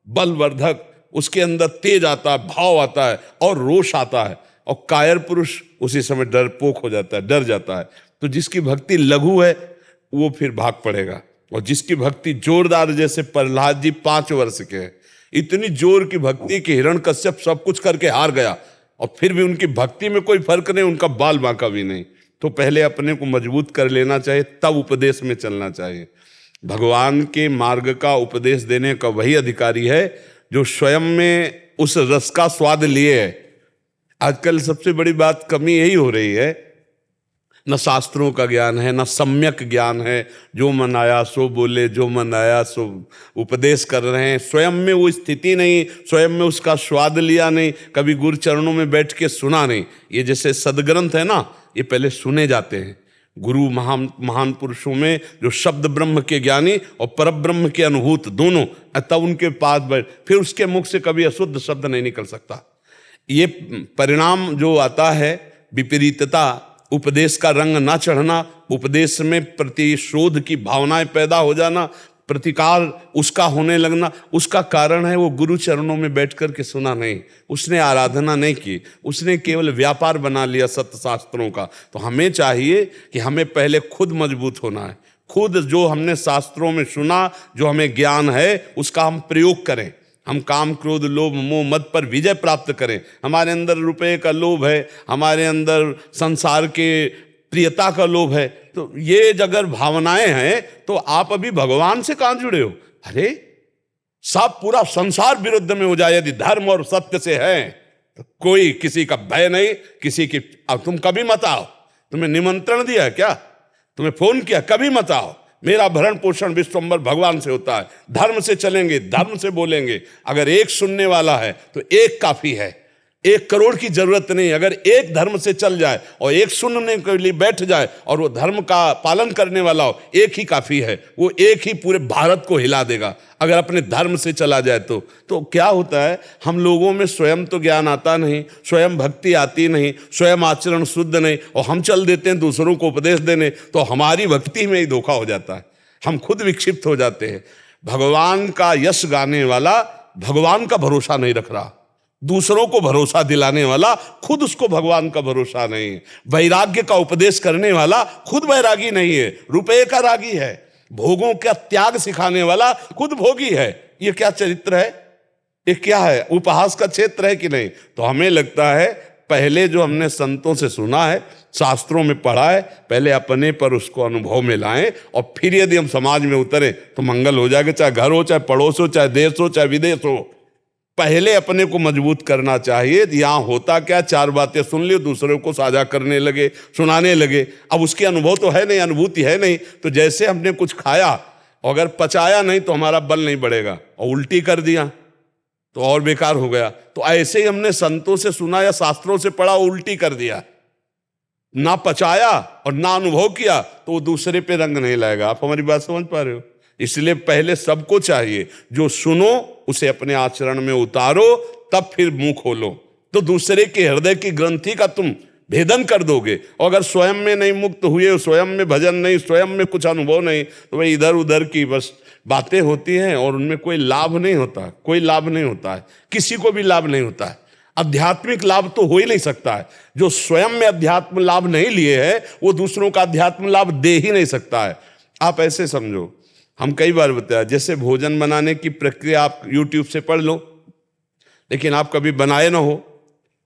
बलवर्धक, उसके अंदर तेज आता है, भाव आता है और रोष आता है, और कायर पुरुष उसी समय डरपोक हो जाता है, डर जाता है। तो जिसकी भक्ति लघु है वो फिर भाग पड़ेगा, और जिसकी भक्ति जोरदार, जैसे प्रहलाद जी 5 वर्ष के हैं, इतनी जोर की भक्ति कि हिरण्यकश्यप सब कुछ करके हार गया और फिर भी उनकी भक्ति में कोई फर्क नहीं, उनका बाल बांका भी नहीं। तो पहले अपने को मजबूत कर लेना चाहिए, तब उपदेश में चलना चाहिए। भगवान के मार्ग का उपदेश देने का वही अधिकारी है जो स्वयं में उस रस का स्वाद लिए है। आजकल सबसे बड़ी बात कमी यही हो रही है, न शास्त्रों का ज्ञान है, न सम्यक ज्ञान है। जो मन आया सो बोले, जो मन आया सो उपदेश कर रहे हैं, स्वयं में वो स्थिति नहीं, स्वयं में उसका स्वाद लिया नहीं, कभी गुरु चरणों में बैठ के सुना नहीं। ये जैसे सदग्रंथ है ना, ये पहले सुने जाते हैं गुरु महान पुरुषों में, जो शब्द ब्रह्म के ज्ञानी और पर ब्रह्म के अनुभूत दोनों, तब उनके पास बैठ, फिर उसके मुख से कभी अशुद्ध शब्द नहीं निकल सकता। ये परिणाम जो आता है विपरीतता, उपदेश का रंग ना चढ़ना, उपदेश में प्रतिशोध की भावनाएं पैदा हो जाना, प्रतिकार उसका होने लगना, उसका कारण है वो गुरु चरणों में बैठ कर के सुना नहीं, उसने आराधना नहीं की, उसने केवल व्यापार बना लिया सत्य शास्त्रों का। तो हमें चाहिए कि हमें पहले खुद मजबूत होना है, खुद जो हमने शास्त्रों में सुना, जो हमें ज्ञान है उसका हम प्रयोग करें, हम काम क्रोध लोभ मोह मद पर विजय प्राप्त करें। हमारे अंदर रुपए का लोभ है, हमारे अंदर संसार के प्रियता का लोभ है, तो ये अगर भावनाएं हैं तो आप अभी भगवान से कहां जुड़े हो? अरे सब पूरा संसार विरुद्ध में हो जाए यदि धर्म और सत्य से है तो कोई किसी का भय नहीं, किसी की। अब तुम कभी मत आओ, तुम्हें निमंत्रण दिया क्या, तुम्हें फोन किया, कभी मत आओ। मेरा भरण पोषण विश्वम्भर भगवान से होता है, धर्म से चलेंगे, धर्म से बोलेंगे। अगर एक सुनने वाला है तो एक काफी है, 1 करोड़ की जरूरत नहीं। अगर एक धर्म से चल जाए और एक सुनने के लिए बैठ जाए और वो धर्म का पालन करने वाला हो, एक ही काफी है। वो एक ही पूरे भारत को हिला देगा अगर अपने धर्म से चला जाए तो क्या होता है, हम लोगों में स्वयं तो ज्ञान आता नहीं, स्वयं भक्ति आती नहीं, स्वयं आचरण शुद्ध नहीं, और हम चल देते हैं दूसरों को उपदेश देने, तो हमारी भक्ति में ही धोखा हो जाता है, हम खुद विक्षिप्त हो जाते हैं। भगवान का यश गाने वाला भगवान का भरोसा नहीं रख रहा, दूसरों को भरोसा दिलाने वाला खुद उसको भगवान का भरोसा नहीं है। वैराग्य का उपदेश करने वाला खुद वैरागी नहीं है, रुपए का रागी है। भोगों का त्याग सिखाने वाला खुद भोगी है। ये क्या चरित्र है, ये क्या है, उपहास का क्षेत्र है कि नहीं? तो हमें लगता है पहले जो हमने संतों से सुना है, शास्त्रों में पढ़ा है, पहले अपने पर उसको अनुभव में लाएं, और फिर यदि हम समाज में उतरे तो मंगल हो जाएगा, चाहे घर हो, चाहे पड़ोस हो, चाहे देश हो, चाहे विदेश हो। पहले अपने को मजबूत करना चाहिए। यहाँ होता क्या, 4 बातें सुन ली, दूसरों को साझा करने लगे, सुनाने लगे। अब उसके अनुभव तो है नहीं, अनुभूति है नहीं, तो जैसे हमने कुछ खाया, अगर पचाया नहीं तो हमारा बल नहीं बढ़ेगा, और उल्टी कर दिया तो और बेकार हो गया। तो ऐसे ही हमने संतों से सुना या शास्त्रों से पढ़ा, उल्टी कर दिया, ना पचाया और ना अनुभव किया, तो वो दूसरे पे रंग नहीं लाएगा। आप हमारी बात समझ पा रहे हो? इसलिए पहले सबको चाहिए, जो सुनो उसे अपने आचरण में उतारो, तब फिर मुंह खोलो। तो दूसरे के हृदय की ग्रंथि का तुम भेदन कर दोगे। और अगर स्वयं में नहीं मुक्त हुए, स्वयं में भजन नहीं, स्वयं में कुछ अनुभव नहीं, तो भाई इधर उधर की बस बातें होती हैं और उनमें कोई लाभ नहीं होता, कोई लाभ नहीं होता है, किसी को भी लाभ नहीं होता है। आध्यात्मिक लाभ तो हो ही नहीं सकता है। जो स्वयं में अध्यात्म लाभ नहीं लिए है वो दूसरों का अध्यात्म लाभ दे ही नहीं सकता है। आप ऐसे समझो, हम कई बार बताया, जैसे भोजन बनाने की प्रक्रिया आप YouTube से पढ़ लो, लेकिन आप कभी बनाए ना हो,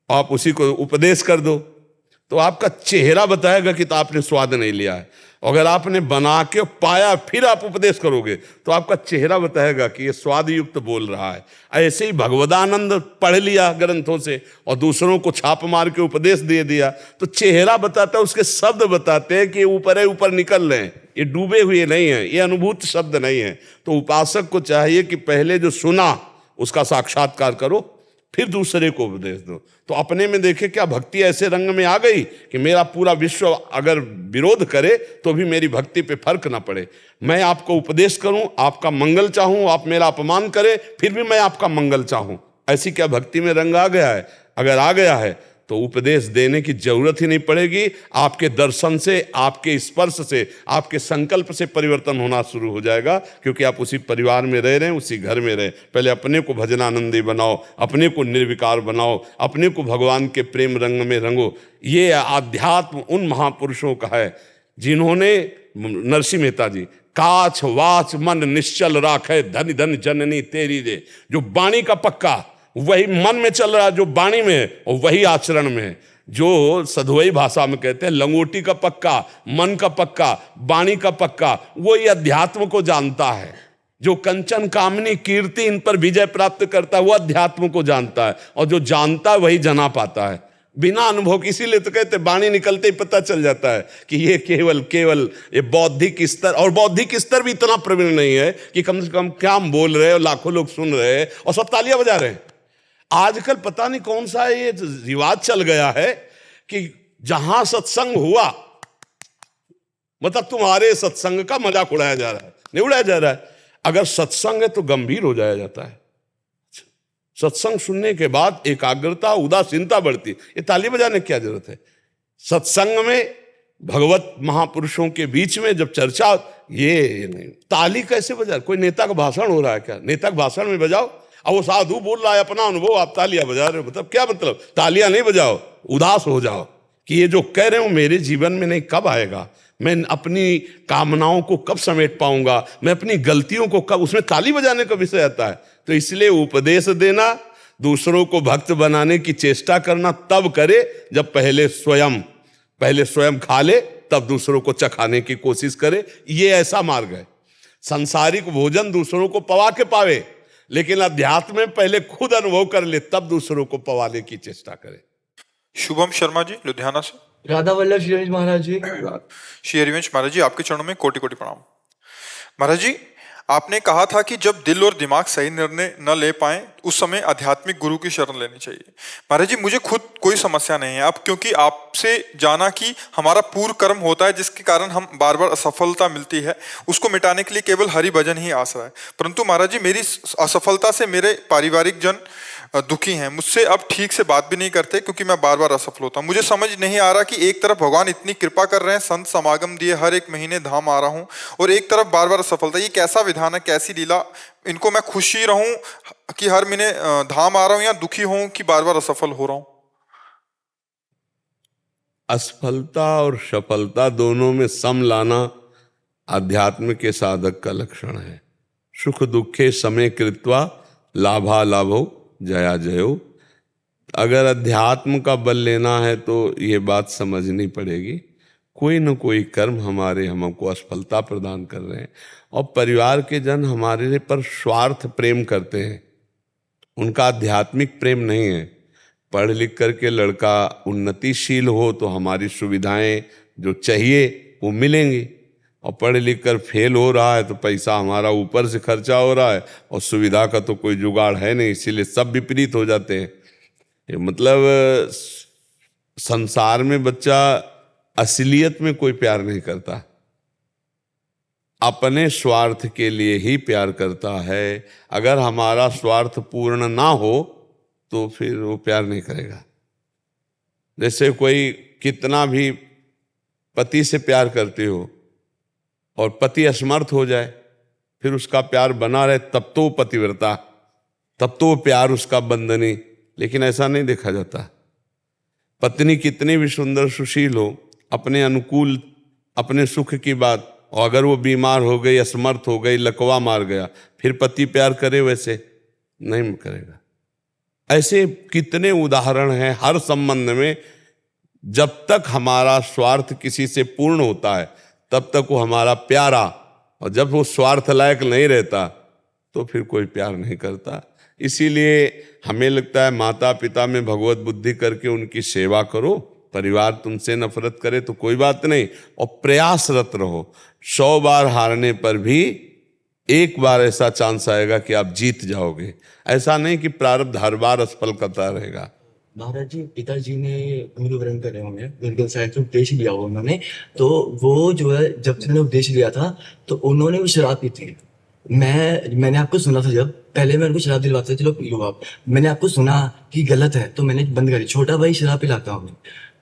आप उसी को उपदेश कर दो तो आपका चेहरा बताएगा कि तो आपने स्वाद नहीं लिया है। अगर आपने बना के पाया फिर आप उपदेश करोगे तो आपका चेहरा बताएगा कि ये स्वाद युक्त बोल रहा है। ऐसे ही भगवदानंद पढ़ लिया ग्रंथों से और दूसरों को छाप मार के उपदेश दे दिया तो चेहरा बताता है, उसके शब्द बताते हैं कि ऊपर ऊपर निकल रहे हैं, ये डूबे हुए नहीं है, ये अनुभूत शब्द नहीं है। तो उपासक को चाहिए कि पहले जो सुना उसका साक्षात्कार करो, फिर दूसरे को उपदेश दो। तो अपने में देखे क्या भक्ति ऐसे रंग में आ गई कि मेरा पूरा विश्व अगर विरोध करे तो भी मेरी भक्ति पे फर्क ना पड़े। मैं आपको उपदेश करूं, आपका मंगल चाहूं, आप मेरा अपमान करें फिर भी मैं आपका मंगल चाहूं। ऐसी क्या भक्ति में रंग आ गया है? अगर आ गया है तो उपदेश देने की जरूरत ही नहीं पड़ेगी। आपके दर्शन से, आपके स्पर्श से, आपके संकल्प से परिवर्तन होना शुरू हो जाएगा, क्योंकि आप उसी परिवार में रह रहे हैं, उसी घर में रहे। पहले अपने को भजनानंदी बनाओ, अपने को निर्विकार बनाओ, अपने को भगवान के प्रेम रंग में रंगो। ये आध्यात्म उन महापुरुषों का है जिन्होंने, नरसिंह मेहता जी, काछ वाच मन निश्चल राखे धन धन जननी तेरी दे। जो वाणी का पक्का वही मन में चल रहा है, जो वाणी में है और वही आचरण में है। जो सधुवई भाषा में कहते हैं लंगोटी का पक्का, मन का पक्का, वाणी का पक्का, वही अध्यात्म को जानता है। जो कंचन कामनी कीर्ति इन पर विजय प्राप्त करता है वो अध्यात्म को जानता है, और जो जानता है वही जना पाता है बिना अनुभव। इसीलिए तो कहते वाणी निकलते ही पता चल जाता है कि ये केवल ये बौद्धिक स्तर, और बौद्धिक स्तर भी इतना प्रवीण नहीं है कि कम से कम क्या हम बोल रहे हैं, लाखों लोग सुन रहे हैं और सब तालियां बजा रहे हैं। आजकल पता नहीं कौन सा ये रिवाज चल गया है कि जहां सत्संग हुआ मतलब तुम्हारे सत्संग का मजाक उड़ाया जा रहा है। नहीं उड़ाया जा रहा है, अगर सत्संग है तो गंभीर हो जाया जाता है। सत्संग सुनने के बाद एकाग्रता, उदासीनता बढ़ती। ये ताली बजाने की क्या जरूरत है? सत्संग में भगवत महापुरुषों के बीच में जब चर्चा, ये नहीं ताली कैसे बजा? कोई नेता का भाषण हो रहा है क्या? नेता का भाषण में बजाओ। अब वो साधु बोल रहा है अपना अनुभव, आप तालियां बजा रहे हो, मतलब क्या मतलब? तालियां नहीं बजाओ, उदास हो जाओ कि ये जो कह रहे हो मेरे जीवन में नहीं, कब आएगा? मैं अपनी कामनाओं को कब समेट पाऊंगा? मैं अपनी गलतियों को कब? उसमें ताली बजाने का विषय आता है। तो इसलिए उपदेश देना, दूसरों को भक्त बनाने की चेष्टा करना तब करे जब पहले स्वयं खा ले, तब दूसरों को चखाने की कोशिश करे। ये ऐसा मार्ग है। सांसारिक भोजन दूसरों को पवा के पावे, लेकिन अध्यात्म में पहले खुद अनुभव कर ले, तब दूसरों को पवाने की चेष्टा करे। शुभम शर्मा जी लुधियाना से। राधा वल्लभ श्री हरिवंश महाराज जी। श्री हरिवंश महाराज जी, आपके चरणों में कोटि कोटि प्रणाम। महाराज जी, आपने कहा था कि जब दिल और दिमाग सही निर्णय न ले पाए उस समय आध्यात्मिक गुरु की शरण लेनी चाहिए। महाराज जी, मुझे खुद कोई समस्या नहीं है अब, क्योंकि आपसे जाना कि हमारा पूर्व कर्म होता है जिसके कारण हम बार बार असफलता मिलती है, उसको मिटाने के लिए केवल हरि भजन ही आसरा है। परंतु महाराज जी, मेरी असफलता से मेरे पारिवारिक जन दुखी हैं, मुझसे अब ठीक से बात भी नहीं करते क्योंकि मैं बार बार असफल होता हूँ। मुझे समझ नहीं आ रहा कि एक तरफ भगवान इतनी कृपा कर रहे हैं, संत समागम दिए, हर एक महीने धाम आ रहा हूँ, और एक तरफ बार बार असफलता। ये कैसा विधान है, कैसी लीला? इनको मैं खुशी रहूं कि हर महीने धाम आ रहा हूं, या दुखी हूं कि बार बार असफल हो रहा हूं? असफलता और सफलता दोनों में सम लाना अध्यात्म के साधक का लक्षण है। सुख दुखे समय कृत्वा लाभा लाभो जया जयो। अगर अध्यात्म का बल लेना है तो ये बात समझनी पड़ेगी, कोई न कोई कर्म हमको असफलता प्रदान कर रहे हैं, और परिवार के जन हमारे पर स्वार्थ प्रेम करते हैं, उनका आध्यात्मिक प्रेम नहीं है। पढ़ लिख करके लड़का उन्नतिशील हो तो हमारी सुविधाएं जो चाहिए वो मिलेंगी, और पढ़ लिख कर फेल हो रहा है तो पैसा हमारा ऊपर से खर्चा हो रहा है और सुविधा का तो कोई जुगाड़ है नहीं, इसीलिए सब विपरीत हो जाते हैं। ये मतलब संसार में बच्चा असलियत में कोई प्यार नहीं करता, अपने स्वार्थ के लिए ही प्यार करता है। अगर हमारा स्वार्थ पूर्ण ना हो तो फिर वो प्यार नहीं करेगा। जैसे कोई कितना भी पति से प्यार करते हो और पति असमर्थ हो जाए, फिर उसका प्यार बना रहे, तब तो वो पतिव्रता, तब तो वो प्यार उसका बंधनी। लेकिन ऐसा नहीं देखा जाता। पत्नी कितनी भी सुंदर सुशील हो, अपने अनुकूल, अपने सुख की बात, और अगर वो बीमार हो गई, असमर्थ हो गई, लकवा मार गया, फिर पति प्यार करे? वैसे नहीं करेगा। ऐसे कितने उदाहरण हैं हर संबंध में। जब तक हमारा स्वार्थ किसी से पूर्ण होता है तब तक वो हमारा प्यारा, और जब वो स्वार्थ लायक नहीं रहता तो फिर कोई प्यार नहीं करता। इसीलिए हमें लगता है माता पिता में भगवत बुद्धि करके उनकी सेवा करो। परिवार तुमसे नफरत करे तो कोई बात नहीं, और प्रयासरत रहो। 100 बार हारने पर भी एक बार ऐसा चांस आएगा कि आप जीत जाओगे। ऐसा नहीं कि प्रारब्ध हर बार असफल करता रहेगा। महाराज जी, पिताजी ने गुरु वरण करे होंगे, उनके शायद से उपदेश लिया हो उन्होंने, तो वो जो है जब उन्होंने उपदेश लिया था तो उन्होंने वो शराब पी थी। मैंने आपको सुना था, जब पहले मैं उनको शराब दिलवाता था, चलो पी लो आप, मैंने आपको सुना कि गलत है तो मैंने बंद करी। छोटा भाई शराब पिलाता हूँ,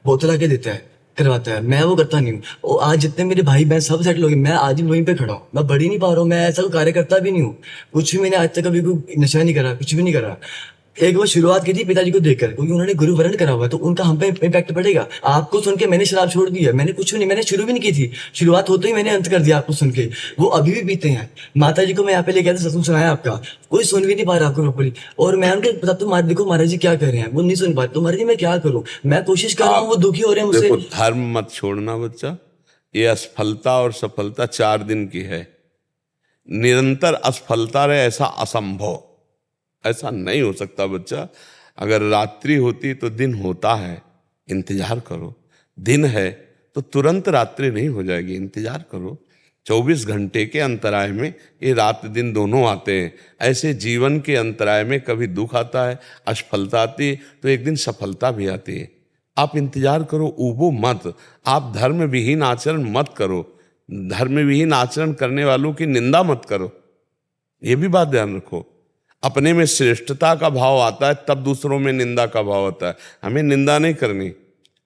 बोतल आके देता है, करवाता है, मैं वो करता नहीं हूँ। और आज जितने मेरे भाई बहन सब सेटल हो गए, मैं आज भी वहीं पे खड़ा हूँ, मैं बढ़ ही नहीं पा रहा हूँ। मैं ऐसा कोई कार्य करता भी नहीं हूँ, कुछ भी मैंने आज तक कभी कोई नशा नहीं करा, कुछ भी नहीं करा। एक बार शुरुआत की थी पिताजी को देखकर, क्योंकि उन्होंने गुरु वरण करा हुआ है, तो उनका हम पे इम्पैक्ट पड़ेगा। आपको सुन के मैंने शराब छोड़ दी है, मैंने कुछ नहीं, मैंने शुरू भी नहीं की थी, शुरुआत होते ही मैंने अंत कर दिया आपको सुन के। वो अभी भी पीते हैं। माता जी को मैं यहाँ पे लेके आया था, सत्संग सुनाया आपका, कोई सुन भी नहीं पा रहा आपको प्रॉपर्ली। और मैं उनको बता, तो देखो महाराज जी क्या कर रहे हैं, वो नहीं सुन पाते। तो महाराज जी मैं क्या करूँ, मैं कोशिश कर रहा हूँ, वो दुखी हो रहे हैं मुझसे। देखो, धर्म मत छोड़ना बच्चा। ये असफलता और सफलता 4 दिन की है। निरंतर असफलता रहे ऐसा असंभव, ऐसा नहीं हो सकता बच्चा। अगर रात्रि होती तो दिन होता है, इंतजार करो। दिन है तो तुरंत रात्रि नहीं हो जाएगी, इंतजार करो। 24 घंटे के अंतराय में ये रात दिन दोनों आते हैं। ऐसे जीवन के अंतराय में कभी दुख आता है, असफलता आती है, तो एक दिन सफलता भी आती है। आप इंतजार करो, ऊबो मत। आप धर्म विहीन आचरण मत करो, धर्म विहीन आचरण करने वालों की निंदा मत करो। ये भी बात ध्यान रखो। अपने में श्रेष्ठता का भाव आता है तब दूसरों में निंदा का भाव आता है। हमें निंदा नहीं करनी,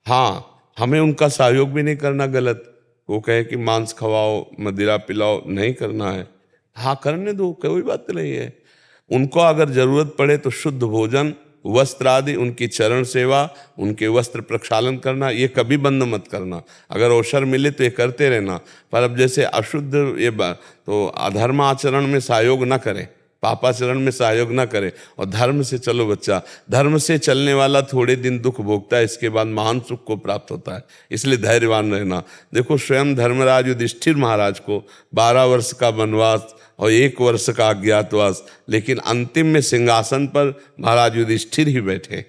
हाँ हमें उनका सहयोग भी नहीं करना गलत। वो कहे कि मांस खवाओ, मदिरा पिलाओ, नहीं करना है, हाँ करने दो, कोई बात नहीं है। उनको अगर जरूरत पड़े तो शुद्ध भोजन, वस्त्र आदि, उनकी चरण सेवा, उनके वस्त्र प्रक्षालन करना, ये कभी बंद मत करना। अगर अवसर मिले तो ये करते रहना। पर अब जैसे अशुद्ध ये तो अधर्म आचरण में सहयोग न करें, पापाचरण में सहयोग ना करे, और धर्म से चलो बच्चा। धर्म से चलने वाला थोड़े दिन दुख भोगता है, इसके बाद महान सुख को प्राप्त होता है। इसलिए धैर्यवान रहना। देखो, स्वयं धर्मराज युधिष्ठिर महाराज को 12 वर्ष का वनवास और 1 वर्ष का अज्ञातवास, लेकिन अंतिम में सिंहासन पर महाराज युधिष्ठिर ही बैठे।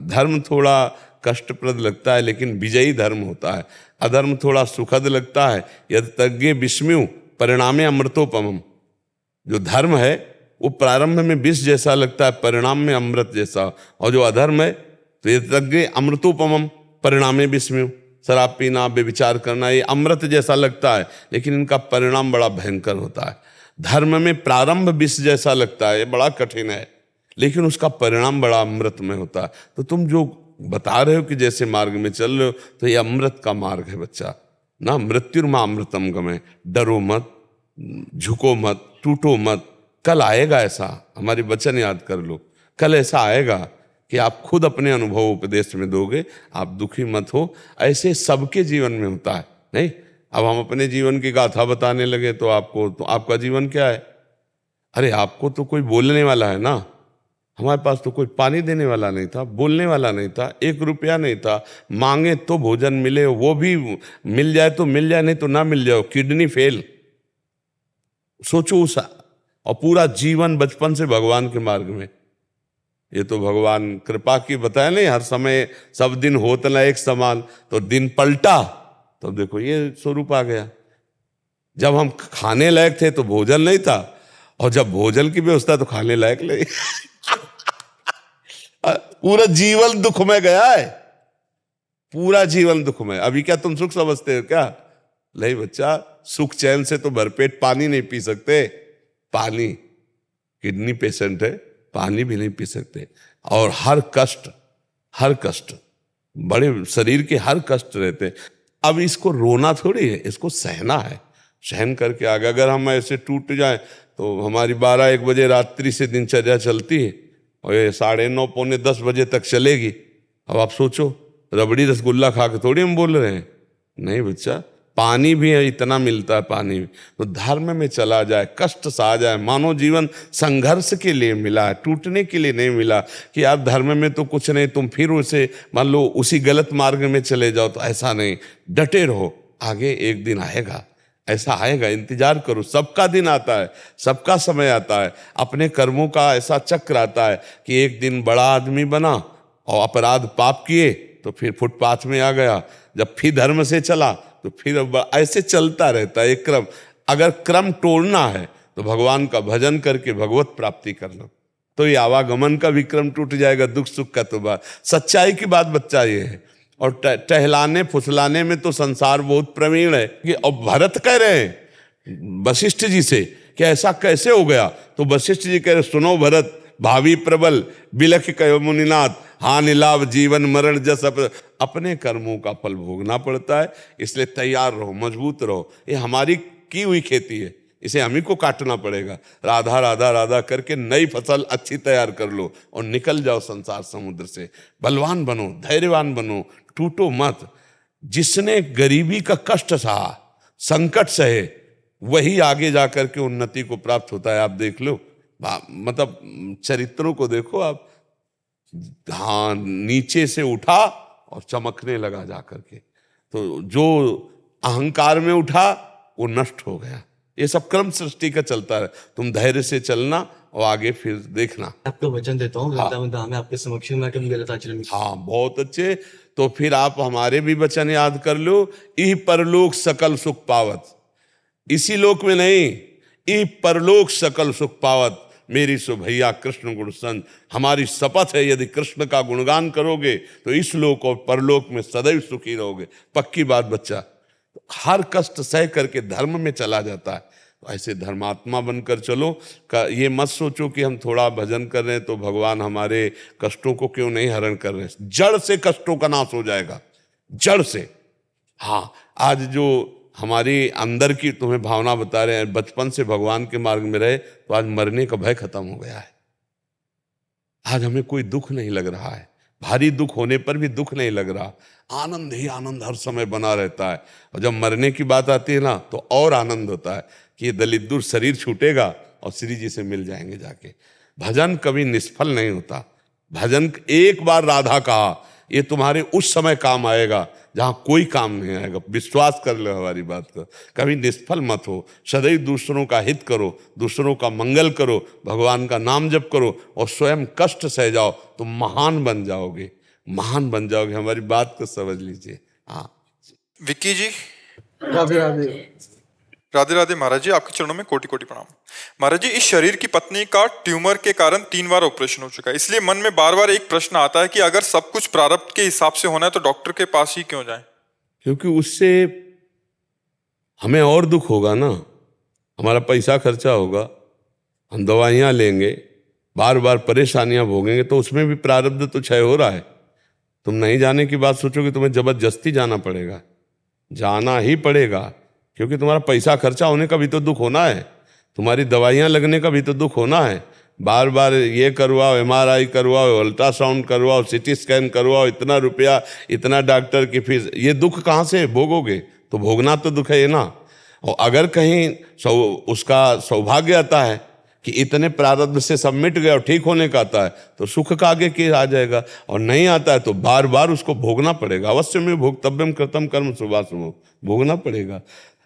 धर्म थोड़ा कष्टप्रद लगता है लेकिन विजयी धर्म होता है। अधर्म थोड़ा सुखद लगता है। यद तज्ञे विस्म्यु परिणामे अमृतोपमम्। जो धर्म है वो प्रारंभ में विष जैसा लगता है, परिणाम में अमृत जैसा। और जो अधर्म है तो ये तज्ञे अमृतोपमम् परिणामे विस्म्यु। शराब पीना, बेविचार करना, ये अमृत जैसा लगता है लेकिन इनका परिणाम बड़ा भयंकर होता है। धर्म में प्रारंभ विष जैसा लगता है, ये बड़ा कठिन है, लेकिन उसका परिणाम बड़ा अमृत में होता है। तो तुम जो बता रहे हो कि जैसे मार्ग में चल रहे हो, तो ये अमृत का मार्ग है बच्चा ना। मृत्युर्मा अमृतम गमे। डरो मत, झुको मत, टूटो मत। कल आएगा ऐसा, हमारे वचन याद कर लो, कल ऐसा आएगा कि आप खुद अपने अनुभव उपदेश में दोगे। आप दुखी मत हो। ऐसे सबके जीवन में होता है। नहीं, अब हम अपने जीवन की गाथा बताने लगे तो आपका जीवन क्या है? अरे आपको तो कोई बोलने वाला है ना। हमारे पास तो कोई पानी देने वाला नहीं था, बोलने वाला नहीं था, 1 रुपया नहीं था। मांगे तो भोजन मिले, वो भी मिल जाए तो मिल जाए, नहीं तो ना मिल जाओ, किडनी फेल। सोचो उस, और पूरा जीवन बचपन से भगवान के मार्ग में। ये तो भगवान कृपा की बताया नहीं, हर समय सब दिन होत न एक समान। तो दिन पलटा तो देखो ये स्वरूप आ गया। जब हम खाने लायक थे तो भोजन नहीं था, और जब भोजन की व्यवस्था तो खाने लायक नहीं। पूरा जीवन दुख में गया है, पूरा जीवन दुख में। अभी क्या तुम सुख समझते हो क्या? नहीं बच्चा, सुख चैन से तो भरपेट पानी नहीं पी सकते। पानी, किडनी पेशेंट है, पानी भी नहीं पी सकते। और हर कष्ट बड़े शरीर के हर कष्ट रहते हैं। अब इसको रोना थोड़ी है, इसको सहना है, सहन करके आगे। अगर हम ऐसे टूट जाएं तो हमारी 12-1 बजे रात्रि से दिनचर्या चलती है और ये 9:30 पौने 10 बजे तक चलेगी। अब आप सोचो, रबड़ी रसगुल्ला खा के थोड़ी हम बोल रहे हैं, नहीं बच्चा, पानी भी है, इतना मिलता है पानी भी। तो धर्म में चला जाए, कष्ट सा आ जाए। मानव जीवन संघर्ष के लिए मिला है, टूटने के लिए नहीं मिला कि यार धर्म में तो कुछ नहीं, तुम फिर उसे मान लो उसी गलत मार्ग में चले जाओ। तो ऐसा नहीं, डटे रहो, आगे एक दिन आएगा, ऐसा आएगा, इंतजार करो। सबका दिन आता है, सबका समय आता है, अपने कर्मों का ऐसा चक्र आता है कि एक दिन बड़ा आदमी बना और अपराध पाप किए तो फिर फुटपाथ में आ गया, जब फिर धर्म से चला तो फिर ऐसे चलता रहता है एक क्रम। अगर क्रम तोड़ना है तो भगवान का भजन करके भगवत प्राप्ति कर लो, तो ये आवागमन का विक्रम टूट जाएगा, दुख सुख का तो बात। सच्चाई की बात बच्चा ये है। और टहलाने फुसलाने में तो संसार बहुत प्रवीण है कि अब भरत कह रहे हैं वशिष्ठ जी से कि ऐसा कैसे हो गया, तो वशिष्ठ जी कह रहे सुनो भरत, भावी प्रबल बिलख कहो मुनिनाथ, हानि लाभ जीवन मरण जस अपने कर्मों का फल भोगना पड़ता है। इसलिए तैयार रहो, मजबूत रहो। ये हमारी की हुई खेती है, इसे हम ही को काटना पड़ेगा। राधा राधा राधा करके नई फसल अच्छी तैयार कर लो और निकल जाओ संसार समुद्र से। बलवान बनो, धैर्यवान बनो, टूटो मत। जिसने गरीबी का कष्ट सहा, संकट सहे, वही आगे जाकर के उन्नति को प्राप्त होता है। आप देख लो, मतलब चरित्रों को देखो आप। हाँ, नीचे से उठा और चमकने लगा जाकर के। तो जो अहंकार में उठा वो नष्ट हो गया। ये सब क्रम सृष्टि का चलता है। तुम धैर्य से चलना और आगे फिर देखना। आपको वचन देता हूँ, वृंदावन में आपके समक्ष में कभी गलत आचरण में। हाँ, बहुत अच्छे। तो फिर आप हमारे भी वचन याद कर लो। इह परलोक सकल सुख पावत, इसी लोक में नहीं, इह परलोक सकल सुख पावत, मेरी सो भैया कृष्ण गुण संग। हमारी शपथ है, यदि कृष्ण का गुणगान करोगे तो इस लोक और परलोक में सदैव सुखी रहोगे। पक्की बात बच्चा। हर कष्ट सह करके धर्म में चला जाता है। तो ऐसे धर्मात्मा बनकर चलो। ये मत सोचो कि हम थोड़ा भजन कर रहे हैं तो भगवान हमारे कष्टों को क्यों नहीं हरण कर रहे हैं। जड़ से कष्टों का नाश हो जाएगा, जड़ से। हाँ, आज जो हमारी अंदर की तुम्हें भावना बता रहे हैं, बचपन से भगवान के मार्ग में रहे तो आज मरने का भय खत्म हो गया है। आज हमें कोई दुख नहीं लग रहा है, भारी दुख होने पर भी दुख नहीं लग रहा। आनंद ही आनंद हर समय बना रहता है। और जब मरने की बात आती है ना, तो और आनंद होता है कि ये दलिद्दुर शरीर छूटेगा और श्री जी से मिल जाएंगे जाके। भजन कभी निष्फल नहीं होता। भजन एक बार राधा कहा, ये तुम्हारे उस समय काम आएगा जहां कोई काम नहीं आएगा। विश्वास कर लो हमारी बात को। कभी निष्फल मत हो, सदैव दूसरों का हित करो, दूसरों का मंगल करो, भगवान का नाम जप करो और स्वयं कष्ट सह जाओ तो महान बन जाओगे, महान बन जाओगे। हमारी बात को समझ लीजिए। हाँ, विक्की जी। राधे राधे। राधे राधे महाराज जी, आपके चरणों में कोटि कोटि प्रणाम। महाराज जी, इस शरीर की पत्नी का ट्यूमर के कारण 3 बार ऑपरेशन हो चुका है, इसलिए मन में बार बार एक प्रश्न आता है कि अगर सब कुछ प्रारब्ध के हिसाब से होना है तो डॉक्टर के पास ही क्यों जाएं? क्योंकि उससे हमें और दुख होगा ना। हमारा पैसा खर्चा होगा, हम दवाइयाँ लेंगे, बार बार परेशानियां भोगेंगे, तो उसमें भी प्रारब्ध तो क्षय हो रहा है। तुम नहीं जाने की बात सोचोगे, तुम्हें जबरदस्ती जाना पड़ेगा, जाना ही पड़ेगा। क्योंकि तुम्हारा पैसा खर्चा होने का भी तो दुख होना है, तुम्हारी दवाइयाँ लगने का भी तो दुख होना है। बार बार ये करवाओ, MRI करवाओ, अल्ट्रासाउंड करवाओ, CT स्कैन करवाओ, इतना रुपया, इतना डॉक्टर की फीस, ये दुख कहाँ से भोगोगे? तो भोगना तो दुख है ना। और अगर कहीं उसका सौभाग्य आता है कि इतने प्रारब्ध से सब मिट गया और ठीक होने का आता है, तो सुख का आगे के आ जाएगा। और नहीं आता है तो बार बार उसको भोगना पड़ेगा। अवश्य में भोक्तव्यम कृतम कर्म शुभाशुभम, भोगना पड़ेगा।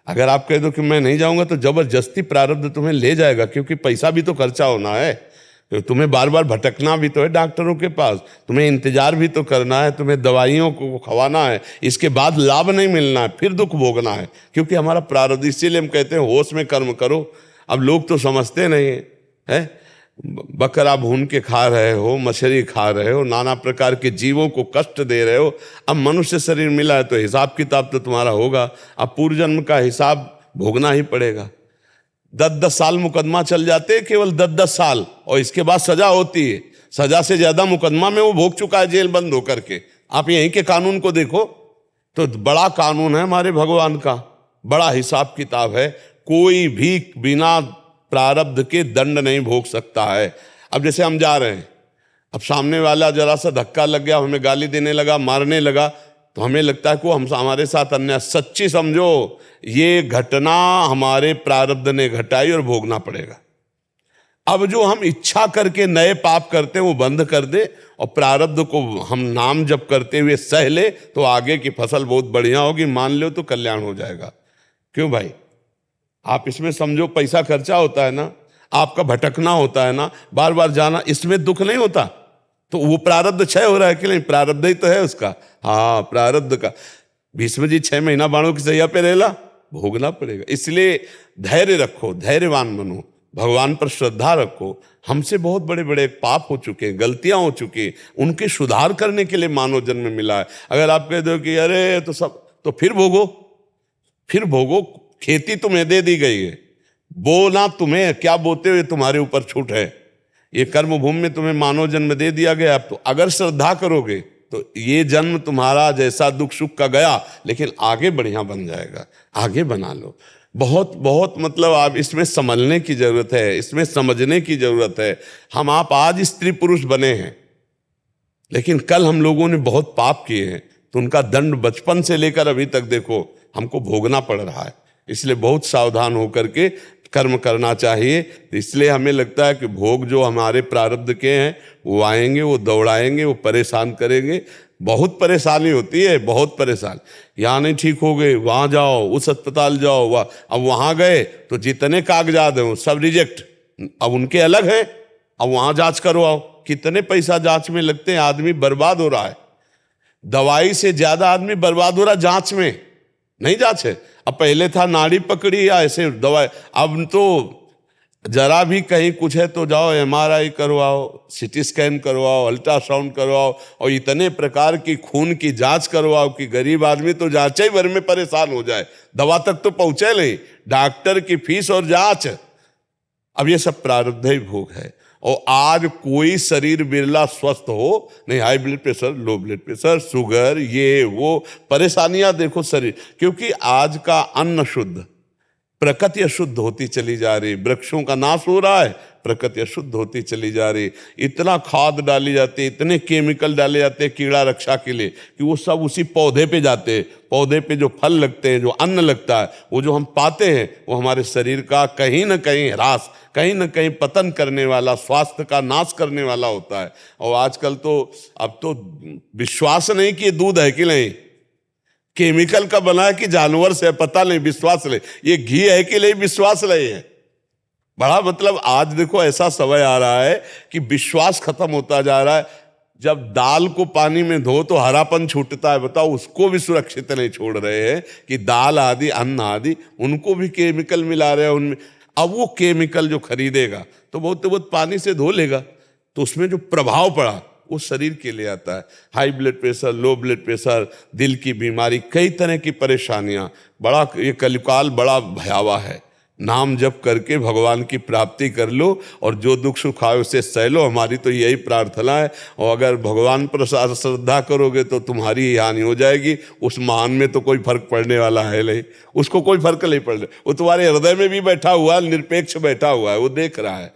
अगर आप कह दो कि मैं नहीं जाऊंगा तो जबरदस्ती प्रारब्ध तुम्हें ले जाएगा, क्योंकि पैसा भी तो खर्चा होना है, तो तुम्हें बार बार भटकना भी तो है डॉक्टरों के पास, तुम्हें इंतजार भी तो करना है, तुम्हें दवाइयों को खवाना है, इसके बाद लाभ नहीं मिलना है, फिर दुख भोगना है, क्योंकि हमारा प्रारब्ध। इसीलिए हम कहते हैं होश में कर्म करो। अब लोग तो समझते नहीं है। बकरा भून के खा रहे हो, मछली खा रहे हो, नाना प्रकार के जीवों को कष्ट दे रहे हो। अब मनुष्य शरीर मिला है तो हिसाब किताब तो तुम्हारा होगा। अब पूर्व जन्म का हिसाब भोगना ही पड़ेगा। 10-10 साल मुकदमा चल जाते हैं, केवल 10-10 साल, और इसके बाद सजा होती है। सजा से ज्यादा मुकदमा में वो भोग चुका है जेल बंद होकर के, आप यहीं के कानून को देखो तो बड़ा कानून है हमारे भगवान का, बड़ा हिसाब किताब है। कोई भी बिना प्रारब्ध के दंड नहीं भोग सकता है। अब जैसे हम जा रहे हैं, अब सामने वाला जरा सा धक्का लग गया, हमें गाली देने लगा, मारने लगा, तो हमें लगता है कि वो हमारे साथ अन्याय। सच्ची समझो, ये घटना हमारे प्रारब्ध ने घटाई और भोगना पड़ेगा। अब जो हम इच्छा करके नए पाप करते हैं वो बंद कर दे और प्रारब्ध को हम नाम जप करते हुए सह ले, तो आगे की फसल बहुत बढ़िया होगी। मान लो तो कल्याण हो जाएगा। क्यों भाई? आप इसमें समझो, पैसा खर्चा होता है ना, आपका भटकना होता है ना, बार बार जाना, इसमें दुख नहीं होता। तो वो प्रारब्ध क्षय हो रहा है कि नहीं? प्रारब्ध ही तो है उसका। हाँ, प्रारब्ध का। भीष्म जी 6 महीना बाणों की सैया पे रहेला, भोगना पड़ेगा। इसलिए धैर्य रखो, धैर्यवान बनो, भगवान पर श्रद्धा रखो। हमसे बहुत बड़े बड़े पाप हो चुके, गलतियां हो चुकी, उनके सुधार करने के लिए मानव जन्म मिला है। अगर आप कह दो कि अरे तो सब, तो फिर भोगो, फिर भोगो। खेती तुम्हें दे दी गई है, बोना तुम्हें, क्या बोते हुए तुम्हारे ऊपर छूट है। ये कर्म भूमि में तुम्हें मानव जन्म दे दिया गया। तो अगर श्रद्धा करोगे तो ये जन्म तुम्हारा जैसा दुख सुख का गया, लेकिन आगे बढ़िया बन जाएगा। आगे बना लो। बहुत बहुत मतलब आप इसमें समझने की जरूरत है, इसमें समझने की जरूरत है। हम आप आज स्त्री पुरुष बने हैं, लेकिन कल हम लोगों ने बहुत पाप किए हैं, तो उनका दंड बचपन से लेकर अभी तक देखो हमको भोगना पड़ रहा है। इसलिए बहुत सावधान होकर के कर्म करना चाहिए। इसलिए हमें लगता है कि भोग जो हमारे प्रारब्ध के हैं वो आएंगे, वो दौड़ाएंगे, वो परेशान करेंगे। बहुत परेशानी होती है, बहुत परेशान। यहाँ नहीं ठीक हो गए, वहाँ जाओ, उस अस्पताल जाओ, वहाँ। अब वहाँ गए तो जितने कागजात हैं वो सब रिजेक्ट, अब उनके अलग हैं। अब वहाँ जांच करवाओ, कितने पैसा जांच में लगते हैं, आदमी बर्बाद हो रहा है। दवाई से ज्यादा आदमी बर्बाद हो रहा है जांच में, नहीं जांच है। अब पहले था नाड़ी पकड़ी या ऐसे दवाई, अब तो जरा भी कहीं कुछ है तो जाओ MRI करवाओ, CT स्कैन करवाओ, अल्ट्रासाउंड करवाओ, और इतने प्रकार की खून की जांच करवाओ कि गरीब आदमी तो जांच ही भर में परेशान हो जाए, दवा तक तो पहुंचे नहीं, डॉक्टर की फीस और जांच। अब ये सब प्रारब्ध ही भोग है। और आज कोई शरीर बिरला स्वस्थ हो नहीं, high blood pressure, low blood pressure, sugar, ये वो परेशानियां देखो शरीर। क्योंकि आज का अन्न शुद्ध, प्रकृति अशुद्ध होती चली जा रही, वृक्षों का नाश हो रहा है, प्रकृति अशुद्ध होती चली जा रही। इतना खाद डाली जाती है, इतने केमिकल डाले जाते हैं कीड़ा रक्षा के लिए कि वो सब उसी पौधे पे जाते हैं। पौधे पे जो फल लगते हैं, जो अन्न लगता है, वो जो हम पाते हैं, वो हमारे शरीर का कहीं ना कहीं ह्रास, कहीं ना कहीं पतन करने वाला, स्वास्थ्य का नाश करने वाला होता है। और आजकल तो अब तो विश्वास नहीं कि ये दूध है कि नहीं, केमिकल का बना है कि जानवर से, पता नहीं, विश्वास नहीं। ये घी है कि नहीं, विश्वास नहीं है। बड़ा मतलब आज देखो ऐसा समय आ रहा है कि विश्वास खत्म होता जा रहा है। जब दाल को पानी में धो तो हरापन छूटता है, बताओ, उसको भी सुरक्षित नहीं छोड़ रहे हैं कि दाल आदि, अन्न आदि, उनको भी केमिकल मिला रहे हैं उनमें। अब वो केमिकल जो खरीदेगा तो बहुत पानी से धो लेगा, तो उसमें जो प्रभाव पड़ा वो शरीर के लिए आता है। High blood pressure, low blood pressure, दिल की बीमारी, कई तरह की परेशानियां। बड़ा ये कलिकाल बड़ा भयावह है। नाम जप करके भगवान की प्राप्ति कर लो और जो दुख सुख आए उसे सह लो। हमारी तो यही प्रार्थना है। और अगर भगवान पर श्रद्धा करोगे तो तुम्हारी ही हानि हो जाएगी। उस महान में तो कोई फर्क पड़ने वाला है नहीं, उसको कोई फर्क नहीं पड़ रहा। वो तुम्हारे हृदय में भी बैठा हुआ है, निरपेक्ष बैठा हुआ है, वो देख रहा है।